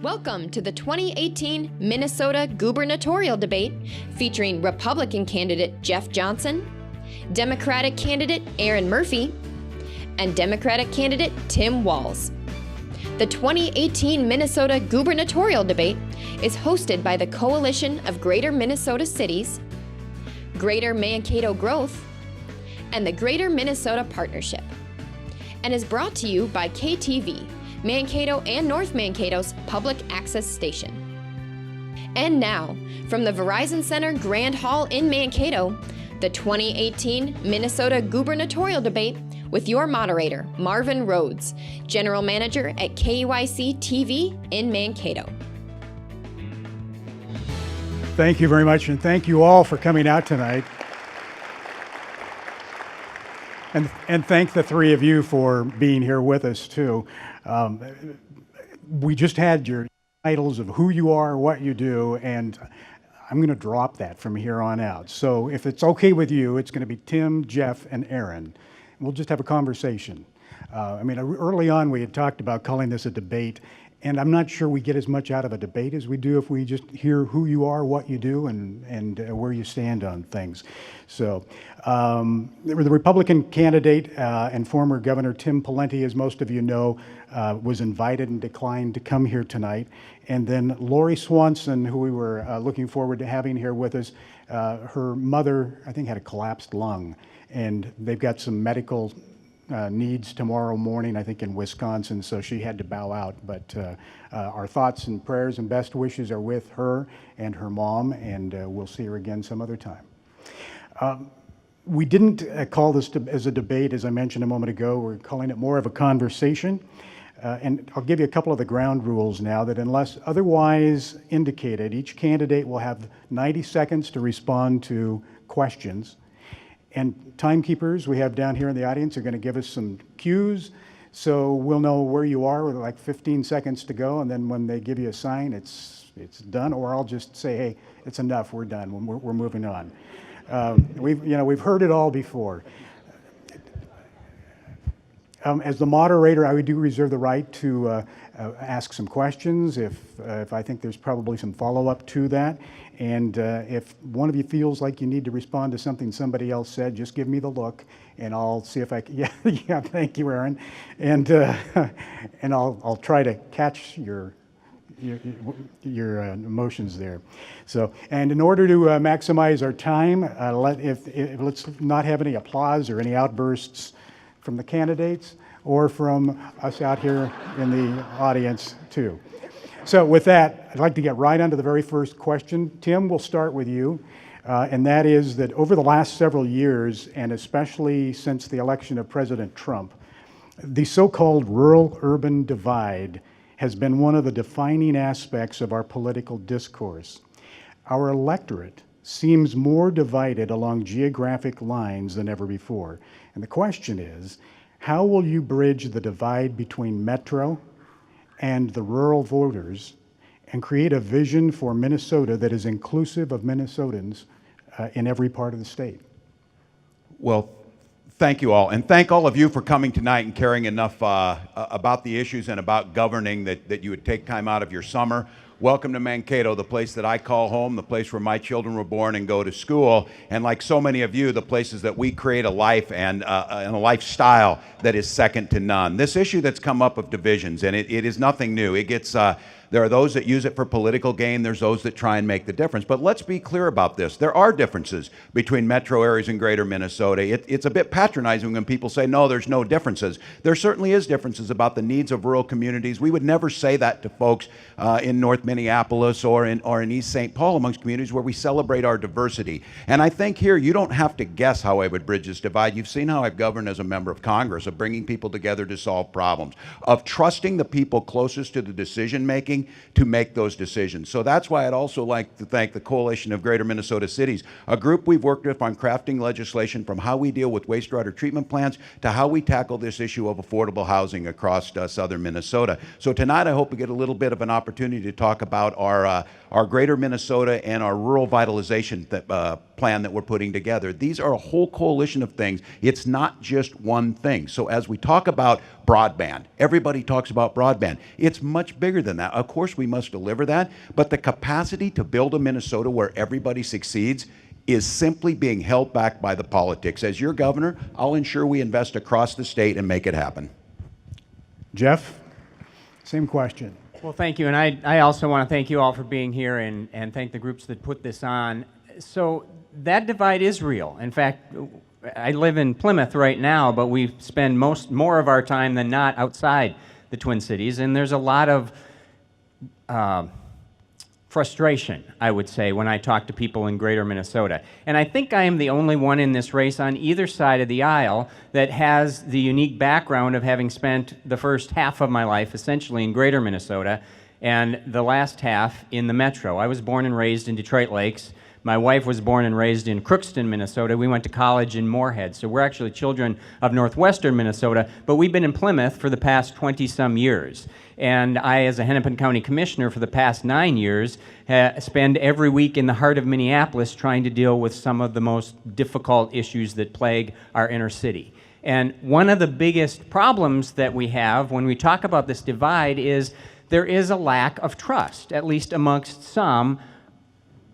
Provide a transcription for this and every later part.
Welcome to the 2018 Minnesota Gubernatorial debate featuring Republican candidate Jeff Johnson, Democratic candidate Erin Murphy, and Democratic candidate Tim Walz. The 2018 Minnesota Gubernatorial debate is hosted by the Coalition of Greater Minnesota Cities, Greater Mankato Growth, and the Greater Minnesota Partnership, and is brought to you by KTV, Mankato and North Mankato's public access station. And now, from the Verizon Center Grand Hall in Mankato, the 2018 Minnesota Gubernatorial debate with your moderator, Marvin Rhodes, General Manager at KUIC TV in Mankato. Thank you very much, and thank you all for coming out tonight. And thank the three of you for being here with us, too. We just had your titles of who you are, what you do, and I'm going to drop that from here on out. So if it's okay with you, it's going to be Tim, Jeff, and Erin. We'll just have a conversation. Early on we had talked about calling this a debate, and I'm not sure we get as much out of a debate as we do if we just hear who you are, what you do, and where you stand on things. So the Republican candidate and former Governor Tim Pawlenty, as most of you know, was invited and declined to come here tonight. And then Lori Swanson, who we were looking forward to having here with us, her mother, I think, had a collapsed lung, and they've got some medical needs tomorrow morning, I think, in Wisconsin, so she had to bow out. But our thoughts and prayers and best wishes are with her and her mom, and we'll see her again some other time. We didn't call this as a debate, as I mentioned a moment ago. We're calling it more of a conversation. And I'll give you a couple of the ground rules now, that unless otherwise indicated, each candidate will have 90 seconds to respond to questions. And timekeepers we have down here in the audience are going to give us some cues, so we'll know where you are with like 15 seconds to go, and then when they give you a sign, it's done, or I'll just say, hey, it's enough, we're done, we're moving on. We've heard it all before. As the moderator, I do reserve the right to ask some questions if I think there's probably some follow-up to that. And if one of you feels like you need to respond to something somebody else said, just give me the look, and I'll see if I can. Yeah, thank you, Erin. And I'll try to catch your emotions there. So, and in order to maximize our time, let's not have any applause or any outbursts from the candidates or from us out here in the audience too. So with that, I'd like to get right onto the very first question. Tim, we'll start with you. And that is that over the last several years, and especially since the election of President Trump, the so-called rural-urban divide has been one of the defining aspects of our political discourse. Our electorate seems more divided along geographic lines than ever before. And the question is, how will you bridge the divide between metro and the rural voters and create a vision for Minnesota that is inclusive of Minnesotans in every part of the state? Well, thank you all, and thank all of you for coming tonight and caring enough about the issues and about governing that you would take time out of your summer. Welcome to Mankato, the place that I call home, the place where my children were born and go to school, and like so many of you, the places that we create a life and a lifestyle that is second to none. This issue that's come up of divisions, and it is nothing new. It gets there are those that use it for political gain. There's those that try and make the difference. But let's be clear about this. There are differences between metro areas and greater Minnesota. It's a bit patronizing when people say, no, there's no differences. There certainly is differences about the needs of rural communities. We would never say that to folks in North Minneapolis or in East St. Paul, amongst communities where we celebrate our diversity. And I think here, you don't have to guess how I would bridge this divide. You've seen how I've governed as a member of Congress, of bringing people together to solve problems, of trusting the people closest to the decision-making to make those decisions. So that's why I'd also like to thank the Coalition of Greater Minnesota Cities, a group we've worked with on crafting legislation from how we deal with wastewater treatment plants to how we tackle this issue of affordable housing across southern Minnesota. So tonight I hope we get a little bit of an opportunity to talk about our Greater Minnesota and our rural vitalization plan that we're putting together. These are a whole coalition of things. It's not just one thing. So as we talk about broadband, everybody talks about broadband. It's much bigger than that. of course, we must deliver that, but the capacity to build a Minnesota where everybody succeeds is simply being held back by the politics. As your governor, I'll ensure we invest across the state and make it happen. Jeff, same question. Well, thank you, and I also want to thank you all for being here and thank the groups that put this on. So that divide is real. In fact, I live in Plymouth right now, but we spend more of our time than not outside the Twin Cities, and there's a lot of frustration, I would say, when I talk to people in greater Minnesota. And I think I am the only one in this race on either side of the aisle that has the unique background of having spent the first half of my life essentially in greater Minnesota and the last half in the metro. I was born and raised in Detroit Lakes. My wife was born and raised in Crookston, Minnesota. We went to college in Moorhead, so we're actually children of northwestern Minnesota, but we've been in Plymouth for the past 20-some years. And I, as a Hennepin County Commissioner for the past 9 years, spend every week in the heart of Minneapolis trying to deal with some of the most difficult issues that plague our inner city. And one of the biggest problems that we have when we talk about this divide is there is a lack of trust, at least amongst some,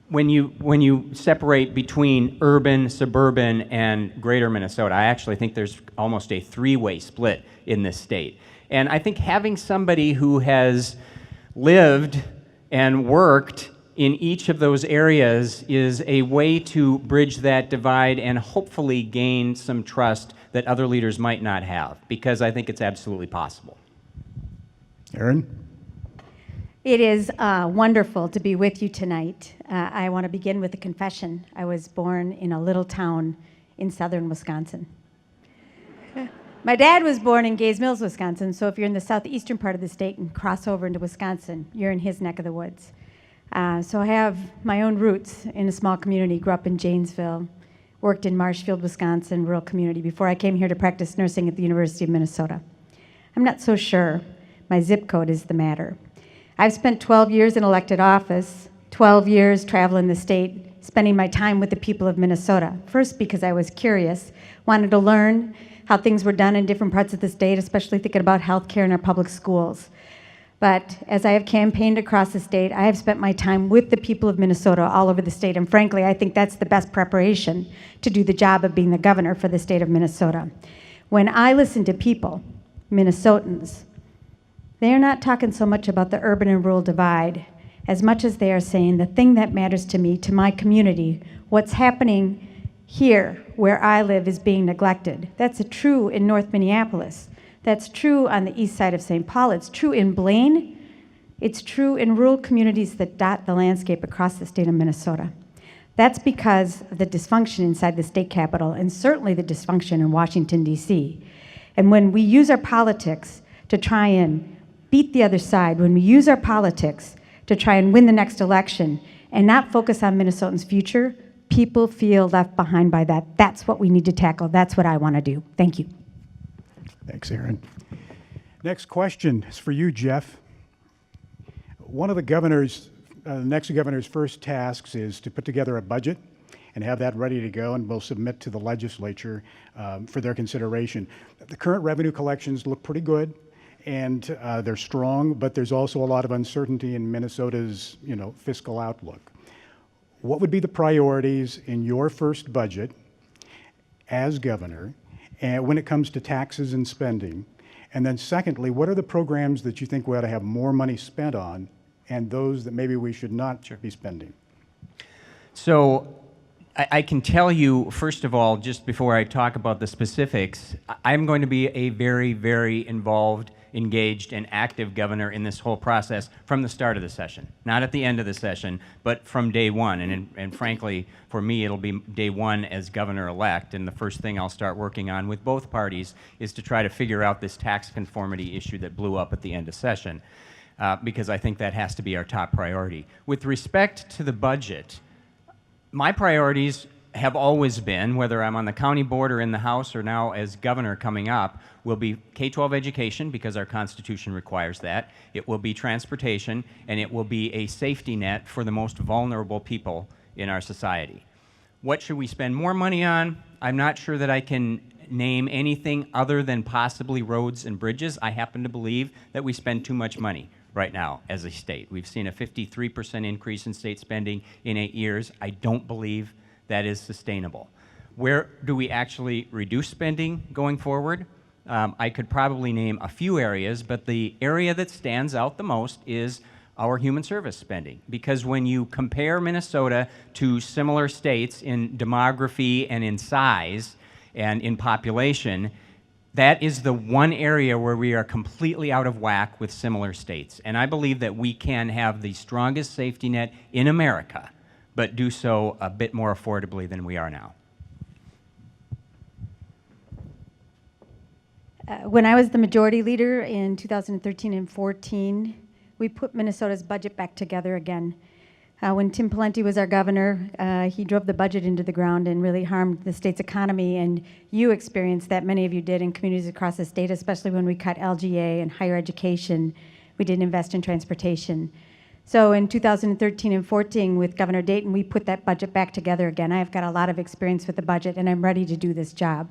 when you separate between urban, suburban, and greater Minnesota. I actually think there's almost a three-way split in this state. And I think having somebody who has lived and worked in each of those areas is a way to bridge that divide and hopefully gain some trust that other leaders might not have, because I think it's absolutely possible. Erin? It is wonderful to be with you tonight. I want to begin with a confession. I was born in a little town in southern Wisconsin. My dad was born in Gays Mills, Wisconsin, so if you're in the southeastern part of the state and cross over into Wisconsin, you're in his neck of the woods. So I have my own roots in a small community, grew up in Janesville, worked in Marshfield, Wisconsin, rural community, before I came here to practice nursing at the University of Minnesota. I'm not so sure my zip code is the matter. I've spent 12 years in elected office, 12 years traveling the state, spending my time with the people of Minnesota. First, because I was curious, wanted to learn how things were done in different parts of the state, especially thinking about healthcare in our public schools. But as I have campaigned across the state, I have spent my time with the people of Minnesota all over the state, and frankly, I think that's the best preparation to do the job of being the governor for the state of Minnesota. When I listen to people, Minnesotans, they are not talking so much about the urban and rural divide as much as they are saying the thing that matters to me, to my community, what's happening here where I live is being neglected. That's true in North Minneapolis. That's true on the east side of St. Paul. It's true in Blaine. It's true in rural communities that dot the landscape across the state of Minnesota. That's because of the dysfunction inside the state capitol and certainly the dysfunction in Washington, D.C. And when we use our politics to try and beat the other side, when we use our politics to try and win the next election and not focus on Minnesotans' future, people feel left behind by that. That's what we need to tackle. That's what I want to do. Thank you. Thanks, Erin. Next question is for you, Jeff. One of the next governor's first tasks is to put together a budget and have that ready to go, and we'll submit to the legislature for their consideration. The current revenue collections look pretty good, and they're strong, but there's also a lot of uncertainty in Minnesota's, fiscal outlook. What would be the priorities in your first budget as governor, and when it comes to taxes and spending? And then secondly, what are the programs that you think we ought to have more money spent on, and those that maybe we should not be spending? So I can tell you, first of all, just before I talk about the specifics, I'm going to be a very, very involved, engaged, and active governor in this whole process from the start of the session. Not at the end of the session, but from day one. And frankly, for me, it'll be day one as governor-elect, and the first thing I'll start working on with both parties is to try to figure out this tax conformity issue that blew up at the end of session, because I think that has to be our top priority. With respect to the budget, my priorities have always been, whether I'm on the county board or in the House or now as governor coming up, will be K-12 education, because our Constitution requires that. It will be transportation, and it will be a safety net for the most vulnerable people in our society. What should we spend more money on? I'm not sure that I can name anything other than possibly roads and bridges. I happen to believe that we spend too much money. right now as a state. We've seen a 53% increase in state spending in 8 years. I don't believe that is sustainable. Where do we actually reduce spending going forward? I could probably name a few areas, but the area that stands out the most is our human service spending. Because when you compare Minnesota to similar states in demography and in size and in population, that is the one area where we are completely out of whack with similar states. And I believe that we can have the strongest safety net in America, but do so a bit more affordably than we are now. When I was the majority leader in 2013 and 14, we put Minnesota's budget back together again. When Tim Pawlenty was our governor, he drove the budget into the ground and really harmed the state's economy, and you experienced that, many of you did, in communities across the state, especially when we cut LGA and higher education. We didn't invest in transportation. So in 2013 and 14, with Governor Dayton, we put that budget back together again. I've got a lot of experience with the budget, and I'm ready to do this job.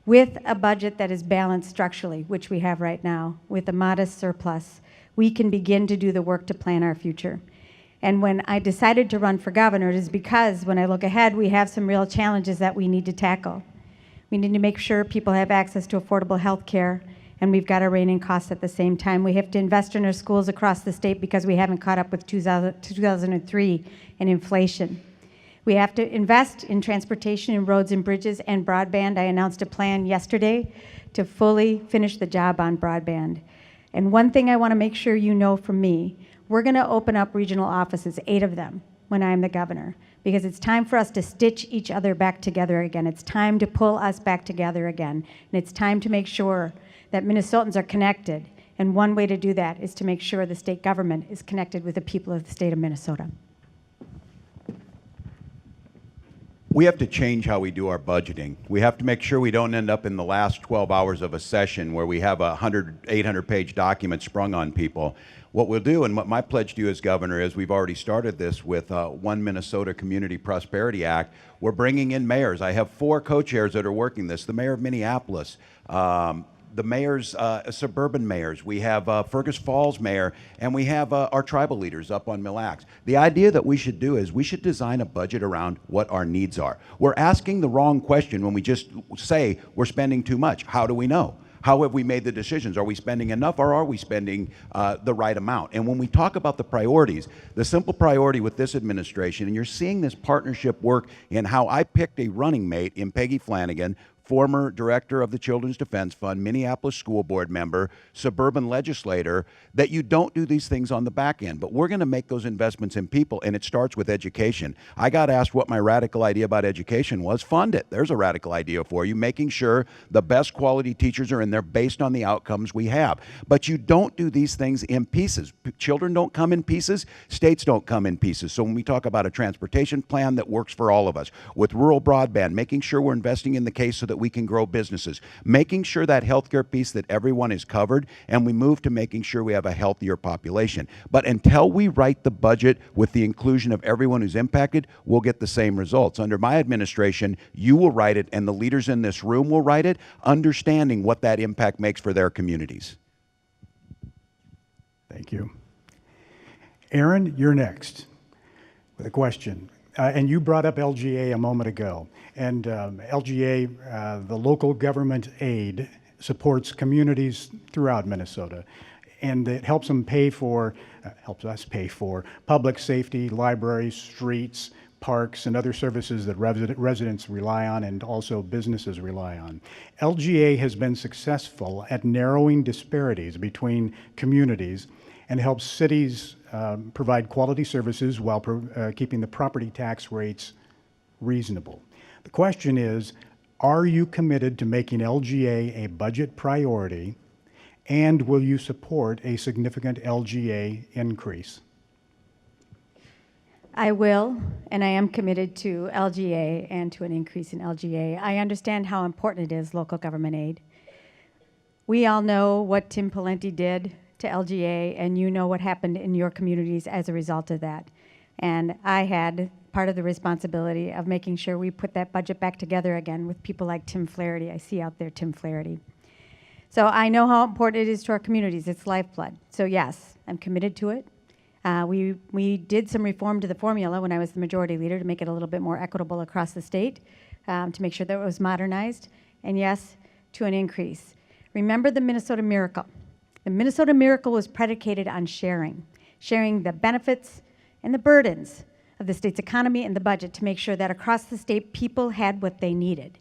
With a budget that is balanced structurally, which we have right now, with a modest surplus, we can begin to do the work to plan our future. And when I decided to run for governor, it is because when I look ahead, we have some real challenges that we need to tackle. We need to make sure people have access to affordable health care, and we've got to rein in costs at the same time. We have to invest in our schools across the state because we haven't caught up with 2003 and inflation. We have to invest in transportation and roads and bridges and broadband. I announced a plan yesterday to fully finish the job on broadband. And one thing I want to make sure you know from me, we're going to open up regional offices, 8 of them, when I'm the governor, because it's time for us to stitch each other back together again. It's time to pull us back together again. And it's time to make sure that Minnesotans are connected. And one way to do that is to make sure the state government is connected with the people of the state of Minnesota. We have to change how we do our budgeting. We have to make sure we don't end up in the last 12 hours of a session where we have a 800-page document sprung on people. What we'll do, and what my pledge to you as governor is, we've already started this with One Minnesota Community Prosperity Act. We're bringing in mayors. I have 4 co-chairs that are working this. The mayor of Minneapolis, the mayors, suburban mayors. We have Fergus Falls mayor, and we have our tribal leaders up on Mille Lacs. The idea that we should do is we should design a budget around what our needs are. We're asking the wrong question when we just say we're spending too much. How do we know? How have we made the decisions? Are we spending enough, or are we spending the right amount? And when we talk about the priorities, the simple priority with this administration, and you're seeing this partnership work in how I picked a running mate in Peggy Flanagan, former director of the Children's Defense Fund, Minneapolis school board member, suburban legislator, that you don't do these things on the back end. But we're going to make those investments in people, and it starts with education. I got asked what my radical idea about education was. Fund it. There's a radical idea for you, making sure the best quality teachers are in there based on the outcomes we have. But you don't do these things in pieces. Children don't come in pieces. States don't come in pieces. So when we talk about a transportation plan that works for all of us, with rural broadband, making sure we're investing in the case so that we can grow businesses, making sure that healthcare piece that everyone is covered, and we move to making sure we have a healthier population. But until we write the budget with the inclusion of everyone who's impacted, we'll get the same results. Under my administration, you will write it, and the leaders in this room will write it, understanding what that impact makes for their communities. Thank you. Erin, you're next with a question. And you brought up LGA a moment ago. And LGA, the local government aid, supports communities throughout Minnesota. And it helps them pay for, helps us pay for public safety, libraries, streets, parks, and other services that residents rely on and also businesses rely on. LGA has been successful at narrowing disparities between communities and helps cities provide quality services while keeping the property tax rates reasonable. The question is, are you committed to making LGA a budget priority, and will you support a significant LGA increase? I will, and I am committed to LGA and to an increase in LGA. I understand how important it is, local government aid. We all know what Tim Pawlenty did to LGA, and you know what happened in your communities as a result of that. And I had part of the responsibility of making sure we put that budget back together again with people like Tim Flaherty. I see out there Tim Flaherty. So I know how important it is to our communities. It's lifeblood. So yes, I'm committed to it. We did some reform to the formula when I was the majority leader to make it a little bit more equitable across the state, to make sure that it was modernized, and yes, to an increase. Remember the Minnesota Miracle. The Minnesota Miracle was predicated on sharing the benefits and the burdens of the state's economy and the budget to make sure that across the state people had what they needed.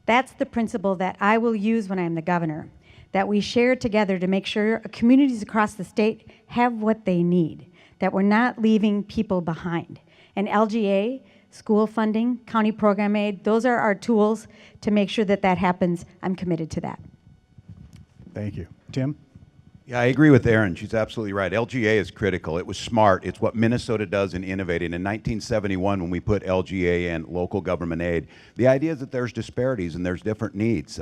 That's the principle that I will use when I'm the governor, that we share together to make sure communities across the state have what they need, that we're not leaving people behind. And LGA, school funding, county program aid, those are our tools to make sure that that happens. I'm committed to that. Thank you. Tim? Yeah, I agree with Erin. She's absolutely right. LGA is critical. It was smart. It's what Minnesota does in innovating. In 1971, when we put LGA in local government aid, the idea is that there's disparities and there's different needs.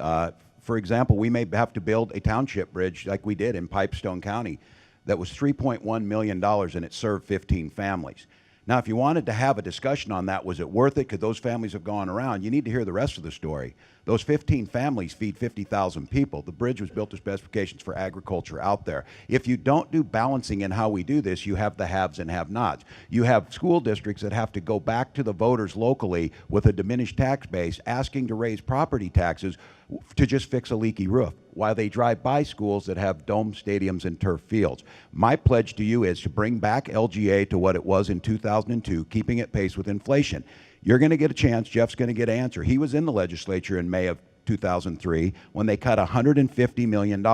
For example, we may have to build a township bridge like we did in Pipestone County that was $3.1 million and it served 15 families. Now, if you wanted to have a discussion on that, was it worth it? Could those families have gone around? You need to hear the rest of the story. Those 15 families feed 50,000 people. The bridge was built to specifications for agriculture out there. If you don't do balancing in how we do this, you have the haves and have-nots. You have school districts that have to go back to the voters locally with a diminished tax base asking to raise property taxes to just fix a leaky roof while they drive by schools that have dome stadiums and turf fields. My pledge to you is to bring back LGA to what it was in 2002, keeping it pace with inflation. You're going to get a chance. Jeff's going to get an answer. He was in the legislature in May of 2003 when they cut $150 million.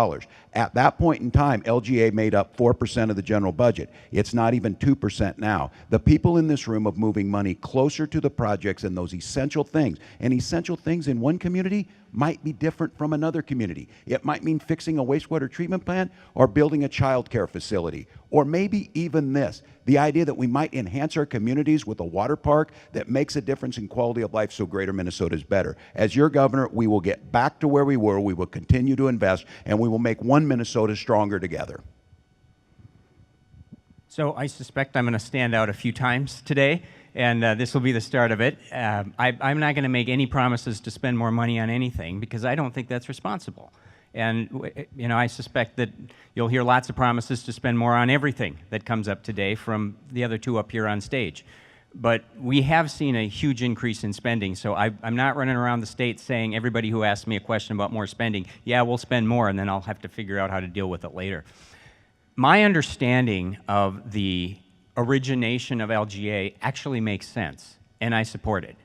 At that point in time, LGA made up 4% of the general budget. It's not even 2% now. The people in this room of moving money closer to the projects and those essential things, and essential things in one community might be different from another community. It might mean fixing a wastewater treatment plant or building a child care facility, or maybe even this, the idea that we might enhance our communities with a water park that makes a difference in quality of life so Greater Minnesota is better. As your governor, we will get back to where we were, we will continue to invest, and we will make one Minnesota stronger together. So I suspect I'm going to stand out a few times today, and this will be the start of it. I'm not going to make any promises to spend more money on anything because I don't think that's responsible. And you know, I suspect that you'll hear lots of promises to spend more on everything that comes up today from the other two up here on stage. But we have seen a huge increase in spending, so I'm not running around the state saying everybody who asks me a question about more spending, yeah, we'll spend more, and then I'll have to figure out how to deal with it later. My understanding of the origination of LGA actually makes sense, and I support it.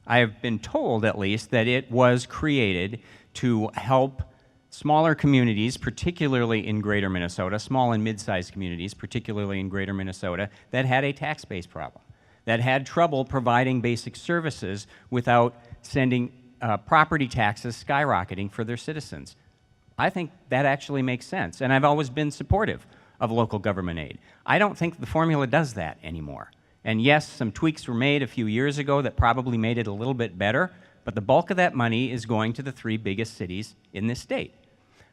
I have been told, at least, that it was created to help smaller communities, particularly in Greater Minnesota, small and mid-sized communities, particularly in Greater Minnesota, that had a tax base problem, that had trouble providing basic services without sending property taxes skyrocketing for their citizens. I think that actually makes sense, and I've always been supportive of local government aid. I don't think the formula does that anymore. And yes, some tweaks were made a few years ago that probably made it a little bit better, but the bulk of that money is going to the 3 biggest cities in this state.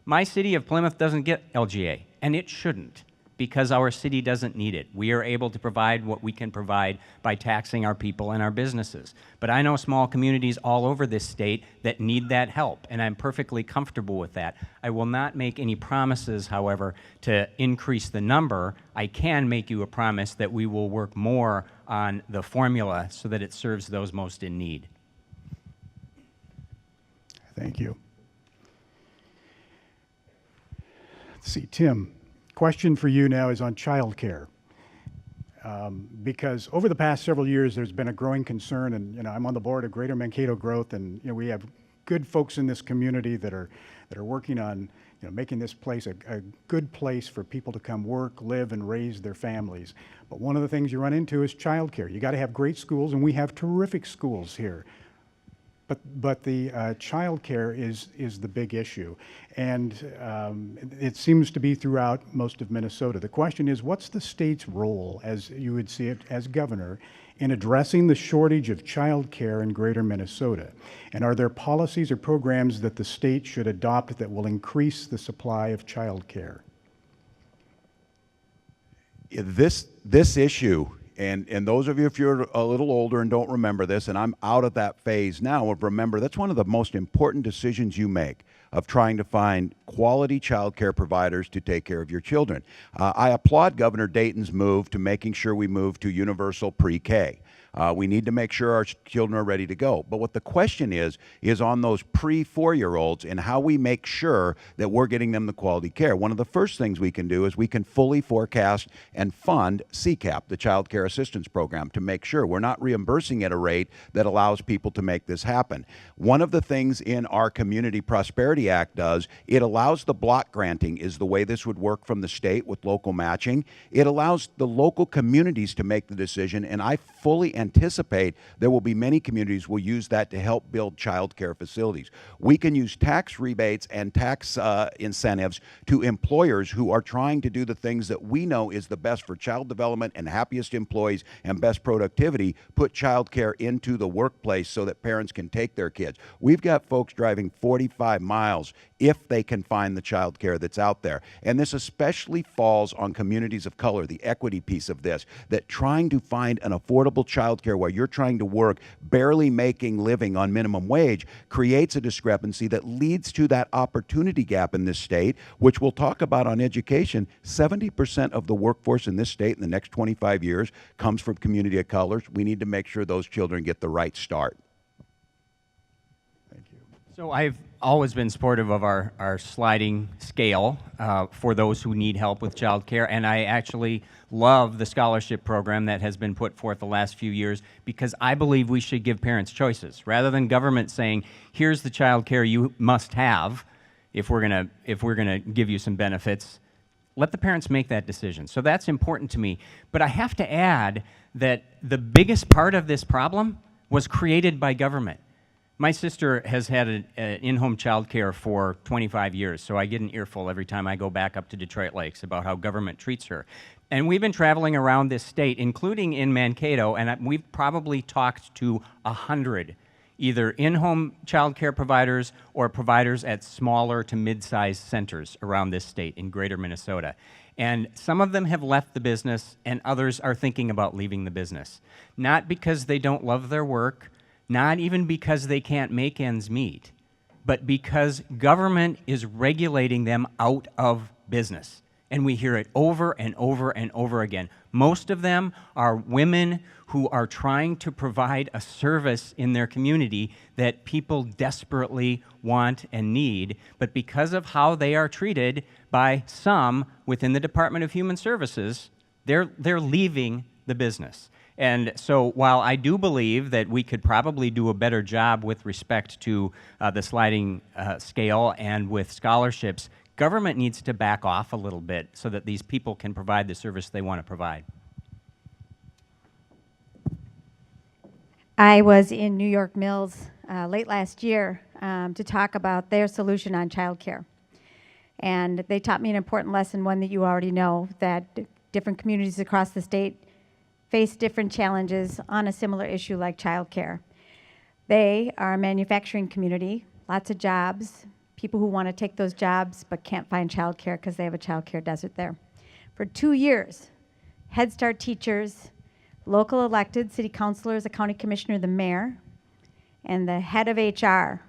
My city of Plymouth doesn't get LGA, and it shouldn't, because our city doesn't need it. We are able to provide what we can provide by taxing our people and our businesses. But I know small communities all over this state that need that help, and I'm perfectly comfortable with that. I will not make any promises, however, to increase the number. I can make you a promise that we will work more on the formula so that it serves those most in need. Thank you. Let's see, Tim. Question for you now is on childcare, because over the past several years there's been a growing concern, and you know, I'm on the board of Greater Mankato Growth, and you know, we have good folks in this community that are working on making this place a good place for people to come work, live, and raise their families. But one of the things you run into is childcare. You got to have great schools, and we have terrific schools here. But the childcare is the big issue, and it seems to be throughout most of Minnesota. The question is, what's the state's role, as you would see it as governor, in addressing the shortage of childcare in Greater Minnesota? And are there policies or programs that the state should adopt that will increase the supply of childcare? This issue And those of you, if you're a little older and don't remember this, and I'm out of that phase now, of remember that's one of the most important decisions you make, of trying to find quality child care providers to take care of your children. I applaud Governor Dayton's move to making sure we move to universal pre-K. We need to make sure our children are ready to go. But what the question is on those pre-4-year-olds and how we make sure that we're getting them the quality care. One of the first things we can do is we can fully forecast and fund CCAP, the Child Care Assistance Program, to make sure we're not reimbursing at a rate that allows people to make this happen. One of the things in our Community Prosperity Act does, it allows the block granting is the way this would work from the state with local matching. It allows the local communities to make the decision, and I fully anticipate there will be many communities will use that to help build child care facilities. We can use tax rebates and tax incentives to employers who are trying to do the things that we know is the best for child development and happiest employees and best productivity, put child care into the workplace so that parents can take their kids. We've got folks driving 45 miles if they can find the child care that's out there. And this especially falls on communities of color, the equity piece of this, that trying to find an affordable child care while you're trying to work, barely making living on minimum wage, creates a discrepancy that leads to that opportunity gap in this state, which we'll talk about on education. 70% of the workforce in this state in the next 25 years comes from community of colors. We need to make sure those children get the right start. Thank you. So I've always been supportive of our sliding scale for those who need help with child care, and I actually love the scholarship program that has been put forth the last few years, because I believe we should give parents choices rather than government saying, here's the child care you must have if we're gonna give you some benefits. Let the parents make that decision. So that's important to me. But I have to add that the biggest part of this problem was created by government. My sister has had an in-home child care for 25 years, so I get an earful every time I go back up to Detroit Lakes about how government treats her. And we've been traveling around this state, including in Mankato, and we've probably talked to 100 either in-home child care providers or providers at smaller to mid-sized centers around this state in greater Minnesota. And some of them have left the business, and others are thinking about leaving the business. Not because they don't love their work, not even because they can't make ends meet, but because government is regulating them out of business. And we hear it over and over and over again. Most of them are women who are trying to provide a service in their community that people desperately want and need, but because of how they are treated by some within the Department of Human Services, they're leaving the business. And so while I do believe that we could probably do a better job with respect to the sliding scale and with scholarships, government needs to back off a little bit so that these people can provide the service they want to provide. I was in New York Mills late last year to talk about their solution on childcare. And they taught me an important lesson, one that you already know, that different communities across the state face different challenges on a similar issue like childcare. They are a manufacturing community, lots of jobs, people who want to take those jobs but can't find childcare because they have a childcare desert there. For 2 years, Head Start teachers, local elected city councilors, a county commissioner, the mayor, and the head of HR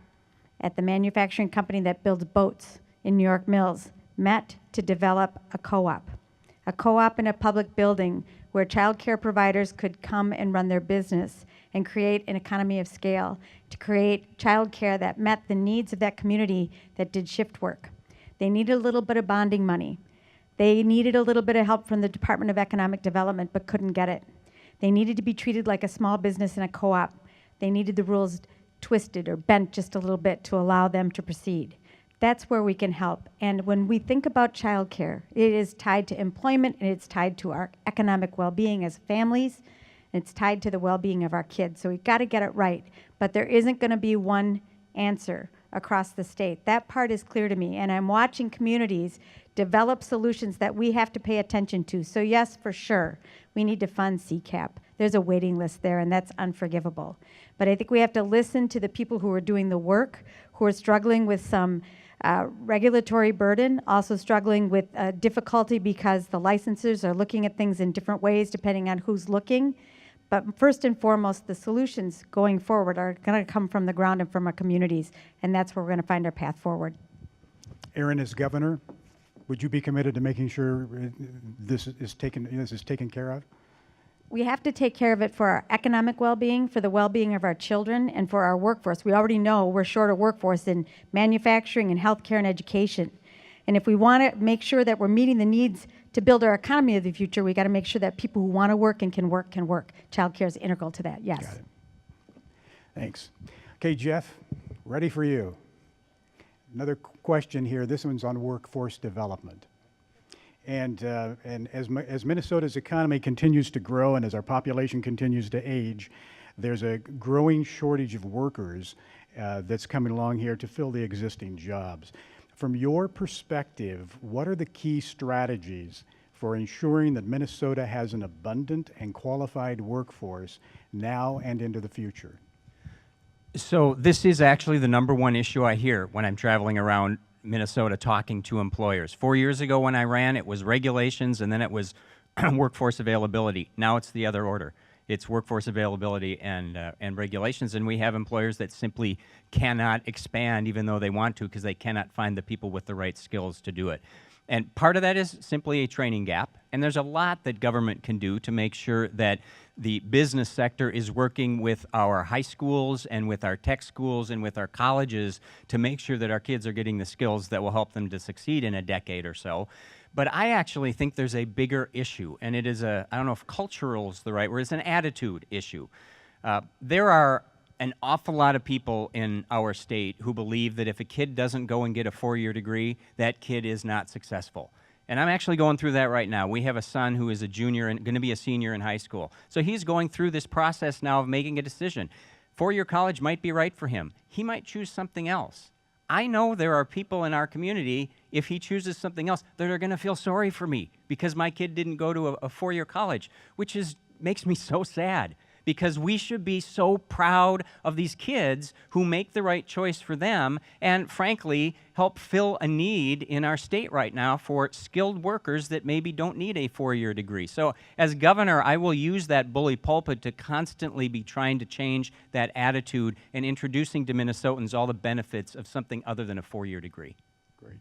at the manufacturing company that builds boats in New York Mills met to develop a co-op in a public building where child care providers could come and run their business and create an economy of scale to create child care that met the needs of that community that did shift work. They needed a little bit of bonding money. They needed a little bit of help from the Department of Economic Development but couldn't get it. They needed to be treated like a small business in a co-op. They needed the rules twisted or bent just a little bit to allow them to proceed. That's where we can help. And when we think about childcare, it is tied to employment and it's tied to our economic well-being as families, and it's tied to the well-being of our kids. So we've got to get it right. But there isn't going to be one answer across the state. That part is clear to me. And I'm watching communities develop solutions that we have to pay attention to. So yes, for sure, we need to fund CCAP. There's a waiting list there, and that's unforgivable. But I think we have to listen to the people who are doing the work, who are struggling with some Regulatory burden, also struggling with difficulty because the licensors are looking at things in different ways depending on who's looking. But first and foremost, the solutions going forward are going to come from the ground and from our communities, and that's where we're going to find our path forward. Erin, as governor, would you be committed to making sure this is taken care of? We have to take care of it for our economic well-being, for the well-being of our children, and for our workforce. We already know we're short of workforce in manufacturing and healthcare and education. And if we want to make sure that we're meeting the needs to build our economy of the future, we got to make sure that people who want to work and can work. Child care is integral to that, yes. Got it. Thanks. Okay, Jeff, ready for you. Another question here. This one's on workforce development. And as Minnesota's economy continues to grow and as our population continues to age, there's a growing shortage of workers that's coming along here to fill the existing jobs. From your perspective, what are the key strategies for ensuring that Minnesota has an abundant and qualified workforce now and into the future? So this is actually the #1 issue I hear when I'm traveling around Minnesota talking to employers. 4 years ago when I ran, it was regulations and then it was workforce availability. Now it's the other order. It's workforce availability and regulations, and we have employers that simply cannot expand even though they want to because they cannot find the people with the right skills to do it. And part of that is simply a training gap, and there's a lot that government can do to make sure that the business sector is working with our high schools and with our tech schools and with our colleges to make sure that our kids are getting the skills that will help them to succeed in a decade or so. But I actually think there's a bigger issue, and it is I don't know if cultural is the right word, it's an attitude issue. There are an awful lot of people in our state who believe that if a kid doesn't go and get a 4-year degree, that kid is not successful. And I'm actually going through that right now. We have a son who is a junior and going to be a senior in high school. So he's going through this process now of making a decision. 4-year college might be right for him. He might choose something else. I know there are people in our community, if he chooses something else, that are going to feel sorry for me because my kid didn't go to a 4-year college, which makes me so sad. Because we should be so proud of these kids who make the right choice for them and, frankly, help fill a need in our state right now for skilled workers that maybe don't need a 4-year degree. So as governor, I will use that bully pulpit to constantly be trying to change that attitude and introducing to Minnesotans all the benefits of something other than a 4-year degree. Great.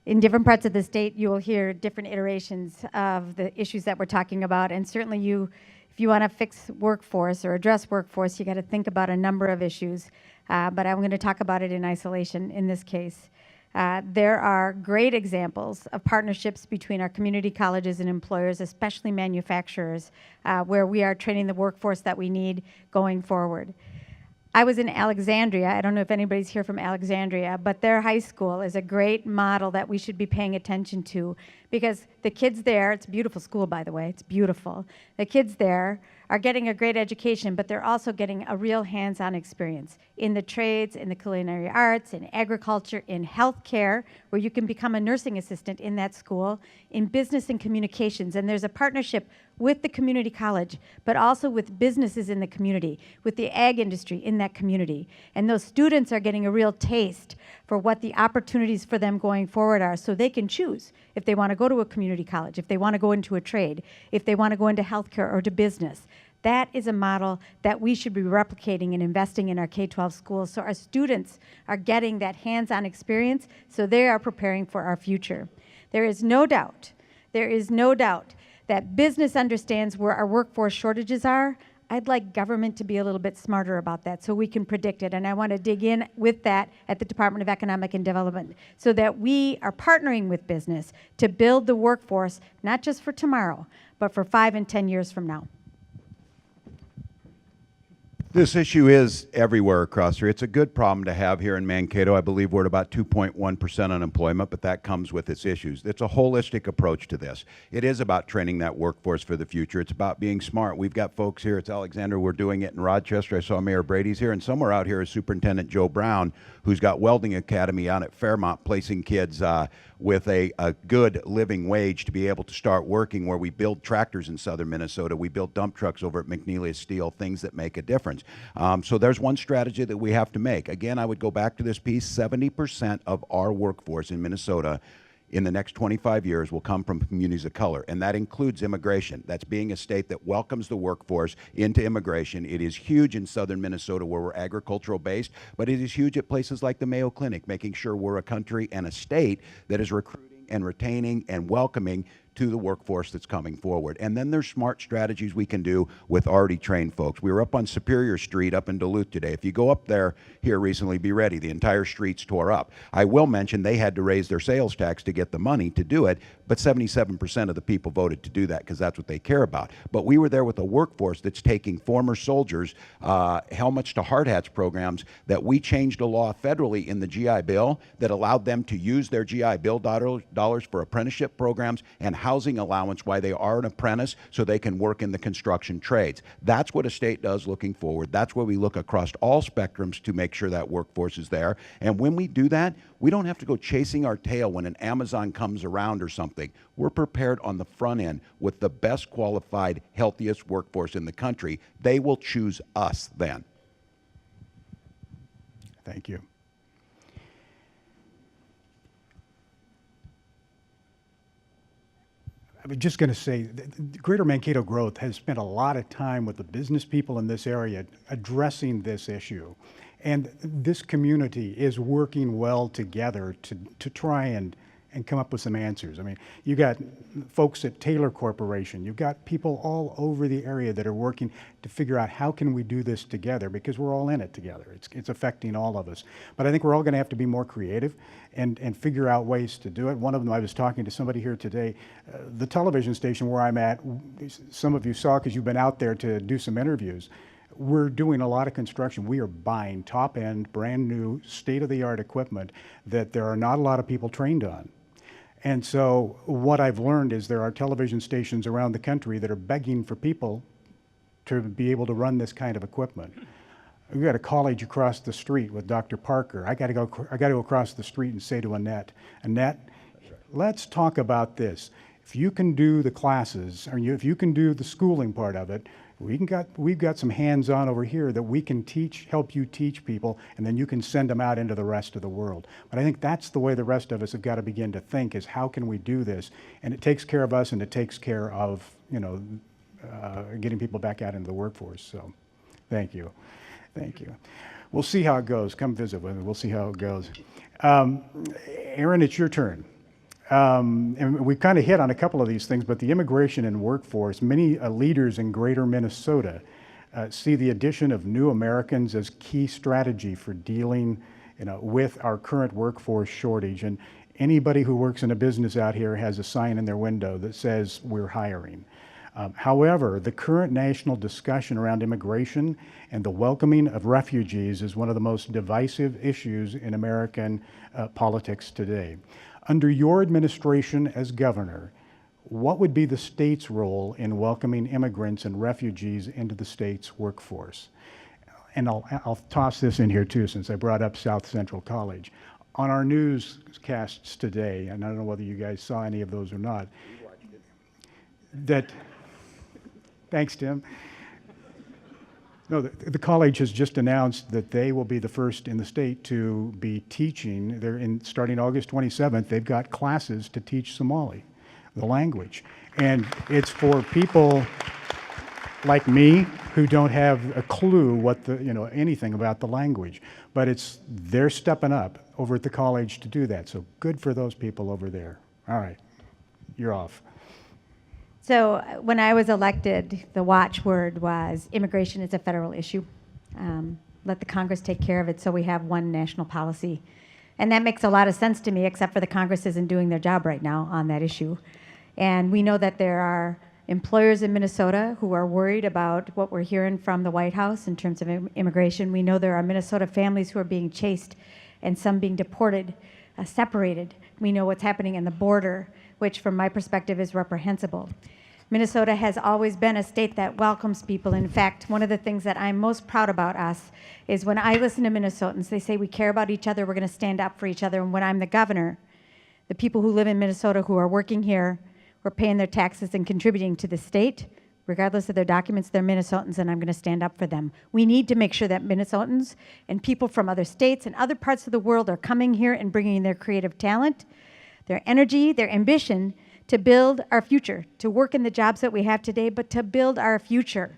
In different parts of the state, you will hear different iterations of the issues that we're talking about. And certainly if you want to fix workforce or address workforce, you got to think about a number of issues. But I'm going to talk about it in isolation in this case. There are great examples of partnerships between our community colleges and employers, especially manufacturers, where we are training the workforce that we need going forward. I was in Alexandria. I don't know if anybody's here from Alexandria, but their high school is a great model that we should be paying attention to because the kids there, it's a beautiful school, by the way, it's beautiful. The kids there are getting a great education, but they're also getting a real hands-on experience in the trades, in the culinary arts, in agriculture, in healthcare, where you can become a nursing assistant in that school, in business and communications. And there's a partnership with the community college, but also with businesses in the community, with the ag industry in that community. And those students are getting a real taste for what the opportunities for them going forward are, so they can choose if they want to go to a community college, if they want to go into a trade, if they want to go into healthcare or to business. That is a model that we should be replicating and investing in our K-12 schools so our students are getting that hands-on experience so they are preparing for our future. There is no doubt that business understands where our workforce shortages are. I'd like government to be a little bit smarter about that so we can predict it. And I want to dig in with that at the Department of Economic and Development so that we are partnering with business to build the workforce, not just for tomorrow, but for 5 and 10 years from now. This issue is everywhere across here. It's a good problem to have here in Mankato. I believe we're at about 2.1% unemployment, but that comes with its issues. It's a holistic approach to this. It is about training that workforce for the future. It's about being smart. We've got folks here. It's Alexander. We're doing it in Rochester. I saw Mayor Brady's here, and somewhere out here is Superintendent Joe Brown, who's got Welding Academy out at Fairmont, placing kids with a good living wage to be able to start working, where we build tractors in southern Minnesota. We build dump trucks over at McNeely Steel, things that make a difference. So there's one strategy that we have to make. Again, I would go back to this piece. 70% of our workforce in Minnesota in the next 25 years will come from communities of color, and that includes immigration. That's being a state that welcomes the workforce into immigration. It is huge in southern Minnesota where we're agricultural based, but it is huge at places like the Mayo Clinic, making sure we're a country and a state that is recruiting and retaining and welcoming to the workforce that's coming forward. And then there's smart strategies we can do with already trained folks. We were up on Superior Street up in Duluth today. If you go up there here recently, be ready. The entire street's tore up. I will mention they had to raise their sales tax to get the money to do it, but 77% of the people voted to do that because that's what they care about. But we were there with a workforce that's taking former soldiers' helmets to hard hats programs that we changed a law federally in the GI Bill that allowed them to use their GI Bill dollars for apprenticeship programs and housing allowance while they are an apprentice so they can work in the construction trades. That's what a state does looking forward. That's where we look across all spectrums to make sure that workforce is there. And when we do that, we don't have to go chasing our tail when an Amazon comes around or something. We're prepared on the front end with the best qualified, healthiest workforce in the country. They will choose us then. Thank you. I was just going to say, Greater Mankato Growth has spent a lot of time with the business people in this area addressing this issue. And this community is working well together to try and come up with some answers. I mean, you got folks at Taylor Corporation, you've got people all over the area that are working to figure out how can we do this together, because we're all in it together. It's affecting all of us. But I think we're all going to have to be more creative and figure out ways to do it. One of them, I was talking to somebody here today, the television station where I'm at, some of you saw because you've been out there to do some interviews. We're doing a lot of construction. We are buying top-end, brand-new, state-of-the-art equipment that there are not a lot of people trained on. And so what I've learned is there are television stations around the country that are begging for people to be able to run this kind of equipment. We've got a college across the street with Dr. Parker. I got to go across the street and say to Annette, let's talk about this. If you can do the classes, or if you can do the schooling part of it, we've got some hands-on over here that we can help you teach people, and then you can send them out into the rest of the world. But I think that's the way the rest of us have got to begin to think, is how can we do this? And it takes care of us, and it takes care of, getting people back out into the workforce. So thank you. Thank you. We'll see how it goes. Come visit with me. We'll see how it goes. Erin, it's your turn. And we've kind of hit on a couple of these things, but the immigration and workforce, many leaders in greater Minnesota see the addition of new Americans as key strategy for dealing with our current workforce shortage. And anybody who works in a business out here has a sign in their window that says we're hiring. However, the current national discussion around immigration and the welcoming of refugees is one of the most divisive issues in American politics today. Under your administration as governor, what would be the state's role in welcoming immigrants and refugees into the state's workforce? And I'll toss this in here too, since I brought up South Central College. On our newscasts today, and I don't know whether you guys saw any of those or not, thanks, Tim. No, the college has just announced that they will be the first in the state to be teaching. Starting August 27th, they've got classes to teach Somali, the language. And it's for people like me who don't have a clue anything about the language. But they're stepping up over at the college to do that. So good for those people over there. All right, you're off. So when I was elected, the watchword was immigration is a federal issue. Let the Congress take care of it so we have one national policy. And that makes a lot of sense to me, except for the Congress isn't doing their job right now on that issue. And we know that there are employers in Minnesota who are worried about what we're hearing from the White House in terms of immigration. We know there are Minnesota families who are being chased and some being deported, separated. We know what's happening in the border, which from my perspective is reprehensible. Minnesota has always been a state that welcomes people. In fact, one of the things that I'm most proud about us is when I listen to Minnesotans, they say we care about each other, we're going to stand up for each other. And when I'm the governor, the people who live in Minnesota who are working here, who are paying their taxes and contributing to the state, regardless of their documents, they're Minnesotans, and I'm going to stand up for them. We need to make sure that Minnesotans and people from other states and other parts of the world are coming here and bringing their creative talent, their energy, their ambition to build our future, to work in the jobs that we have today, but to build our future.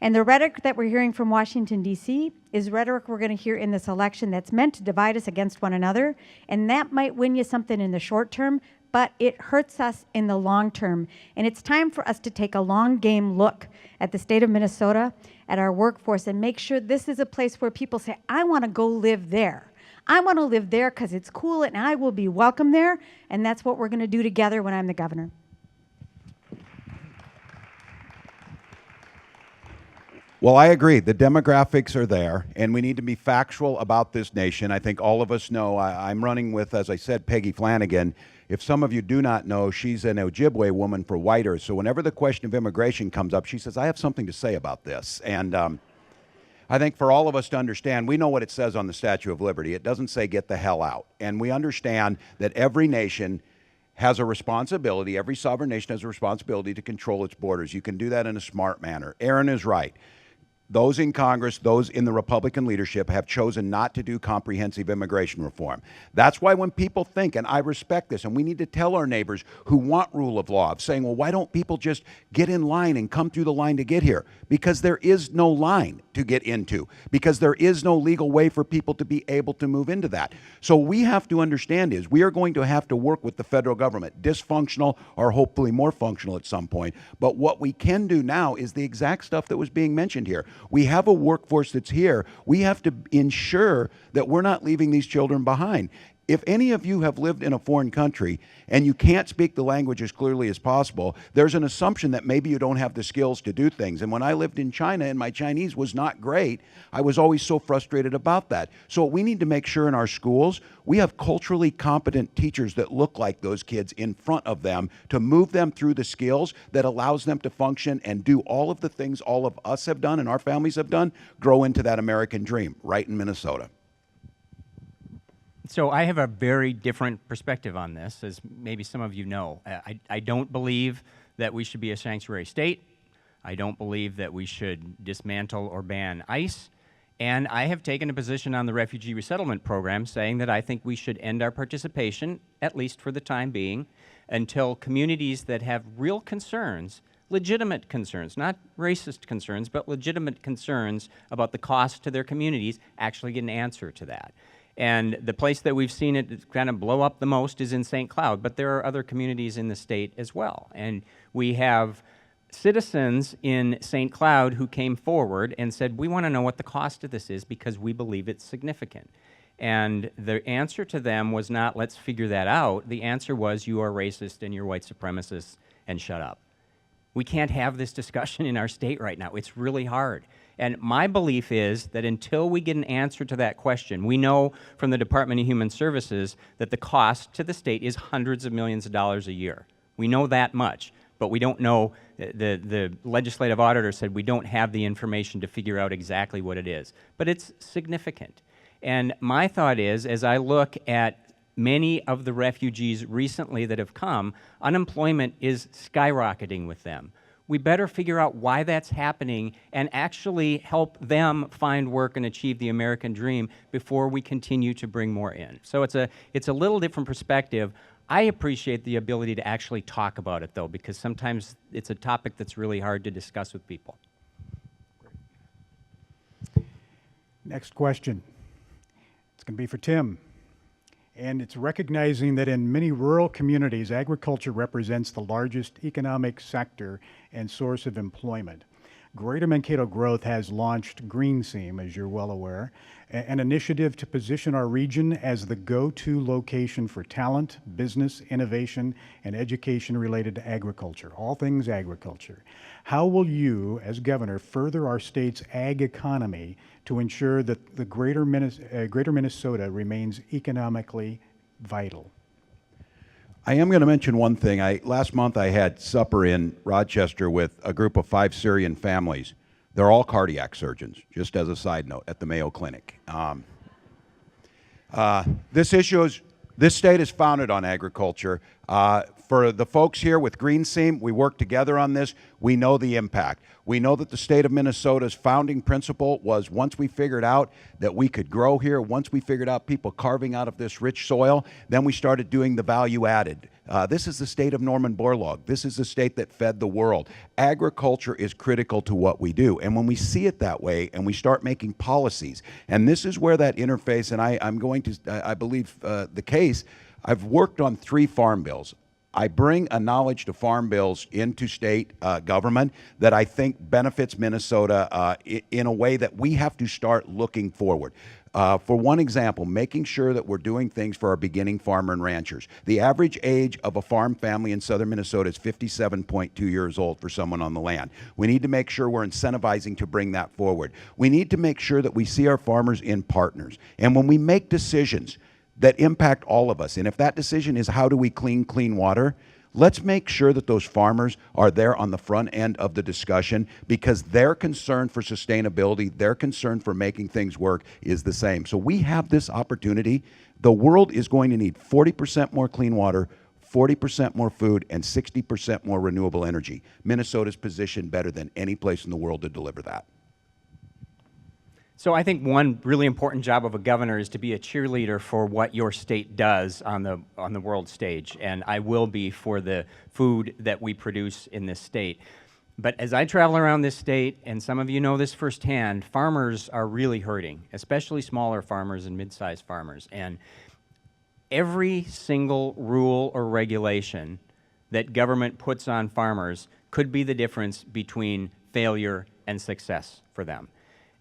And the rhetoric that we're hearing from Washington, D.C. is rhetoric we're going to hear in this election that's meant to divide us against one another, and that might win you something in the short term, but it hurts us in the long term. And it's time for us to take a long game look at the state of Minnesota, at our workforce, and make sure this is a place where people say, I want to go live there. I want to live there because it's cool and I will be welcome there, and that's what we're going to do together when I'm the governor. Well, I agree. The demographics are there, and we need to be factual about this nation. I think all of us know. I'm running with, as I said, Peggy Flanagan. If some of you do not know, she's an Ojibwe woman for White Earth. So whenever the question of immigration comes up, she says, I have something to say about this. And I think for all of us to understand, we know what it says on the Statue of Liberty. It doesn't say get the hell out. And we understand that every nation has a responsibility, every sovereign nation has a responsibility to control its borders. You can do that in a smart manner. Erin is right. Those in Congress, those in the Republican leadership have chosen not to do comprehensive immigration reform. That's why when people think, and I respect this, and we need to tell our neighbors who want rule of law, of saying, well, why don't people just get in line and come through the line to get here? Because there is no line to get into, because there is no legal way for people to be able to move into that. So we have to understand is we are going to have to work with the federal government, dysfunctional or hopefully more functional at some point. But what we can do now is the exact stuff that was being mentioned here. We have a workforce that's here. We have to ensure that we're not leaving these children behind. If any of you have lived in a foreign country and you can't speak the language as clearly as possible, there's an assumption that maybe you don't have the skills to do things. And when I lived in China and my Chinese was not great, I was always so frustrated about that. So we need to make sure in our schools we have culturally competent teachers that look like those kids in front of them to move them through the skills that allows them to function and do all of the things all of us have done and our families have done, grow into that American dream right in Minnesota. So I have a very different perspective on this, as maybe some of you know. I don't believe that we should be a sanctuary state. I don't believe that we should dismantle or ban ICE. And I have taken a position on the refugee resettlement program saying that I think we should end our participation, at least for the time being, until communities that have real concerns, legitimate concerns, not racist concerns, but legitimate concerns about the cost to their communities, actually get an answer to that. And the place that we've seen it kind of blow up the most is in St. Cloud, but there are other communities in the state as well. And we have citizens in St. Cloud who came forward and said, we want to know what the cost of this is because we believe it's significant. And the answer to them was not, let's figure that out. The answer was, you are racist and you're white supremacists and shut up. We can't have this discussion in our state right now. It's really hard. And my belief is that until we get an answer to that question, we know from the Department of Human Services that the cost to the state is hundreds of millions of dollars a year. We know that much, but we don't know, the legislative auditor said we don't have the information to figure out exactly what it is. But it's significant. And my thought is, as I look at many of the refugees recently that have come, unemployment is skyrocketing with them. We better figure out why that's happening and actually help them find work and achieve the American dream before we continue to bring more in. So it's a little different perspective. I appreciate the ability to actually talk about it, though, because sometimes it's a topic that's really hard to discuss with people. Next question. It's going to be for Tim. And it's recognizing that in many rural communities, agriculture represents the largest economic sector and source of employment. Greater Mankato Growth has launched Green Seam, as you're well aware, an initiative to position our region as the go-to location for talent, business, innovation, and education related to agriculture, all things agriculture. How will you, as governor, further our state's ag economy to ensure that the greater Minnesota remains economically vital? I am going to mention one thing. Last month I had supper in Rochester with a group of 5 Syrian families. They're all cardiac surgeons, just as a side note, at the Mayo Clinic. This issue is This state is founded on agriculture. For the folks here with Green Seam, we work together on this. We know the impact. We know that the state of Minnesota's founding principle was once we figured out that we could grow here, once we figured out people carving out of this rich soil, then we started doing the value added. This is the state of Norman Borlaug. This is the state that fed the world. Agriculture is critical to what we do. And when we see it that way and we start making policies, and this is where that interface, and I'm going to, I believe the case, I've worked on 3 farm bills. I bring a knowledge to farm bills into state government that I think benefits Minnesota in a way that we have to start looking forward. For one example, making sure that we're doing things for our beginning farmer and ranchers. The average age of a farm family in southern Minnesota is 57.2 years old for someone on the land. We need to make sure we're incentivizing to bring that forward. We need to make sure that we see our farmers in partners. And when we make decisions that impact all of us, and if that decision is how do we clean water, let's make sure that those farmers are there on the front end of the discussion, because their concern for sustainability, their concern for making things work is the same. So we have this opportunity. The world is going to need 40% more clean water, 40% more food, and 60% more renewable energy. Minnesota's positioned better than any place in the world to deliver that. So I think one really important job of a governor is to be a cheerleader for what your state does on the world stage, and I will be for the food that we produce in this state. But as I travel around this state, and some of you know this firsthand, farmers are really hurting, especially smaller farmers and mid-sized farmers. And every single rule or regulation that government puts on farmers could be the difference between failure and success for them.